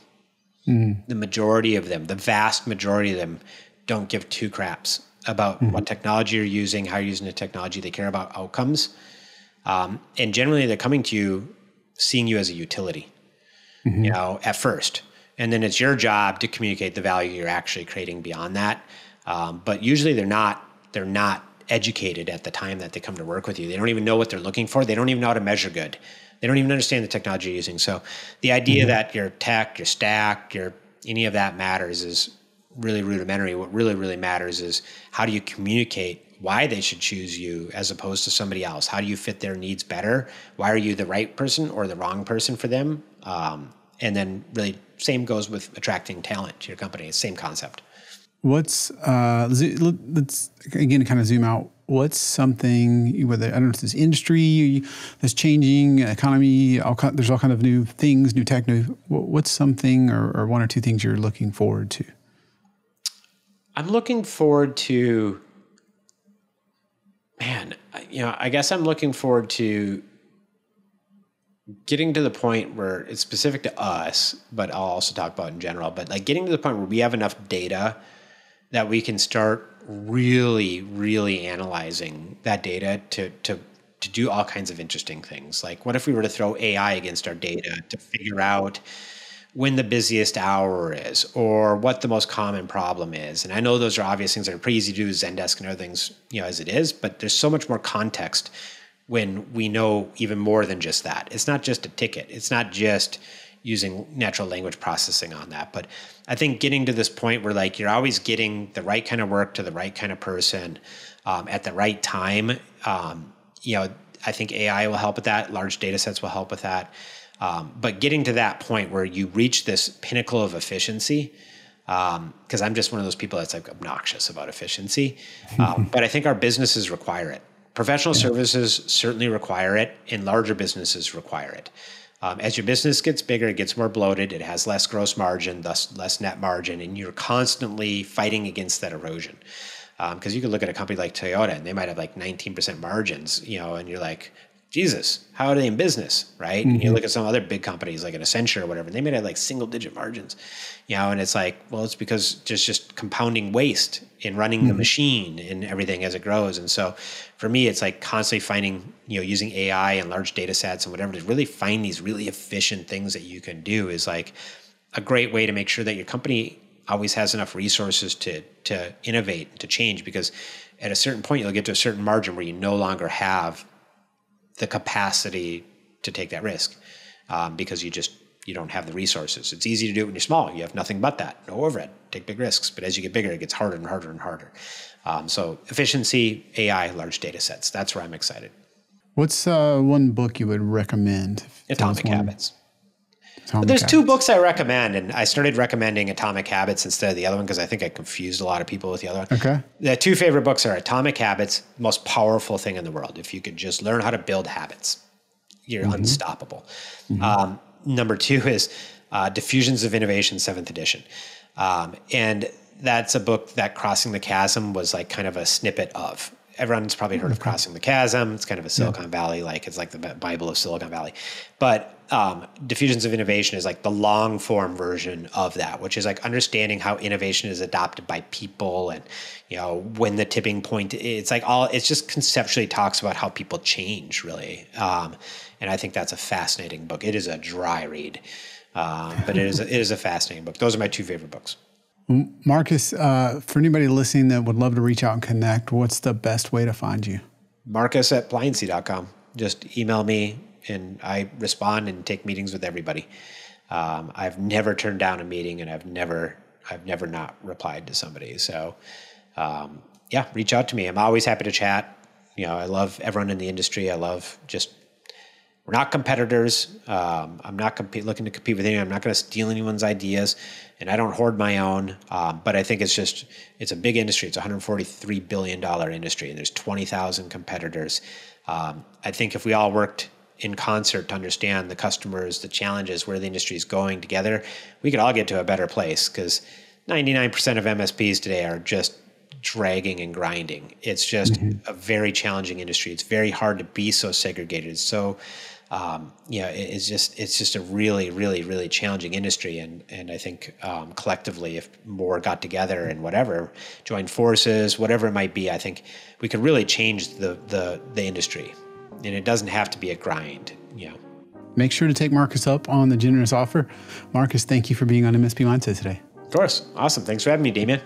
The majority of them, the vast majority of them, don't give two craps about what technology you're using, how you're using the technology. They care about outcomes. And generally they're coming to you, seeing you as a utility, at first. And then it's your job to communicate the value you're actually creating beyond that. But usually they're not educated at the time that they come to work with you. They don't even know what they're looking for. They don't even know how to measure good. They don't even understand the technology you're using. So the idea that your tech, your stack, any of that matters is really rudimentary. What really, really matters is how do you communicate why they should choose you as opposed to somebody else? How do you fit their needs better? Why are you the right person or the wrong person for them? And then really same goes with attracting talent to your company. It's the same concept. What's, let's again kind of zoom out. What's something, whether, I don't know if it's industry that's changing, economy, there's all kind of new things, new tech, what's something or one or two things you're looking forward to? I'm looking forward to Man, I guess I'm looking forward to getting to the point where it's specific to us, but I'll also talk about in general, but like getting to the point where we have enough data that we can start really, really analyzing that data to do all kinds of interesting things. Like what if we were to throw AI against our data to figure out when the busiest hour is or what the most common problem is? And I know those are obvious things that are pretty easy to do with Zendesk and other things, as it is, but there's so much more context when we know even more than just that. It's not just a ticket. It's not just using natural language processing on that. But I think getting to this point where like you're always getting the right kind of work to the right kind of person at the right time, I think AI will help with that. Large data sets will help with that. But getting to that point where you reach this pinnacle of efficiency, because I'm just one of those people that's like obnoxious about efficiency, but I think our businesses require it. Professional services certainly require it, and larger businesses require it. As your business gets bigger, it gets more bloated, it has less gross margin, thus less net margin, and you're constantly fighting against that erosion. Because you could look at a company like Toyota, and they might have like 19% margins, and you're like, Jesus, how are they in business, right? And you look at some other big companies like an Accenture or whatever, and they may have like single-digit margins, and it's like, well, it's because there's just compounding waste in running the machine and everything as it grows. And so for me, it's like constantly finding, using AI and large data sets and whatever to really find these really efficient things that you can do is like a great way to make sure that your company always has enough resources to innovate and to change, because at a certain point, you'll get to a certain margin where you no longer have the capacity to take that risk because you don't have the resources. It's easy to do it when you're small. You have nothing but that. No overhead. Take big risks. But as you get bigger, it gets harder and harder and harder. So efficiency, AI, large data sets. That's where I'm excited. What's one book you would recommend? Atomic Habits. There's two books I recommend, and I started recommending Atomic Habits instead of the other one because I think I confused a lot of people with the other one. Okay. The two favorite books are Atomic Habits, most powerful thing in the world. If you could just learn how to build habits, you're unstoppable. Number two is Diffusions of Innovation, 7th edition. And that's a book that Crossing the Chasm was like kind of a snippet of. Everyone's probably heard of Crossing the Chasm. It's kind of a Silicon Valley, it's like the Bible of Silicon Valley. But Diffusions of Innovation is like the long form version of that, which is like understanding how innovation is adopted by people and, when the tipping point, it's just conceptually talks about how people change really. And I think that's a fascinating book. It is a dry read, but it is a fascinating book. Those are my two favorite books. Marcus, for anybody listening that would love to reach out and connect, what's the best way to find you? Marcus@Pliancy.com. Just email me and I respond and take meetings with everybody. I've never turned down a meeting and I've never not replied to somebody. So, reach out to me. I'm always happy to chat. I love everyone in the industry. We're not competitors. I'm not looking to compete with anyone. I'm not going to steal anyone's ideas, and I don't hoard my own. But I think it's a big industry. It's a $143 billion industry, and there's 20,000 competitors. I think if we all worked in concert to understand the customers, the challenges, where the industry is going together, we could all get to a better place, because 99% of MSPs today are just dragging and grinding. It's just a very challenging industry. It's very hard to be so segregated. So, it's just a really, really, really challenging industry. And I think collectively, if more got together and joined forces, whatever it might be, I think we could really change the industry. And it doesn't have to be a grind. Make sure to take Marcus up on the generous offer. Marcus, thank you for being on MSP Mindset today. Of course. Awesome. Thanks for having me, Damien.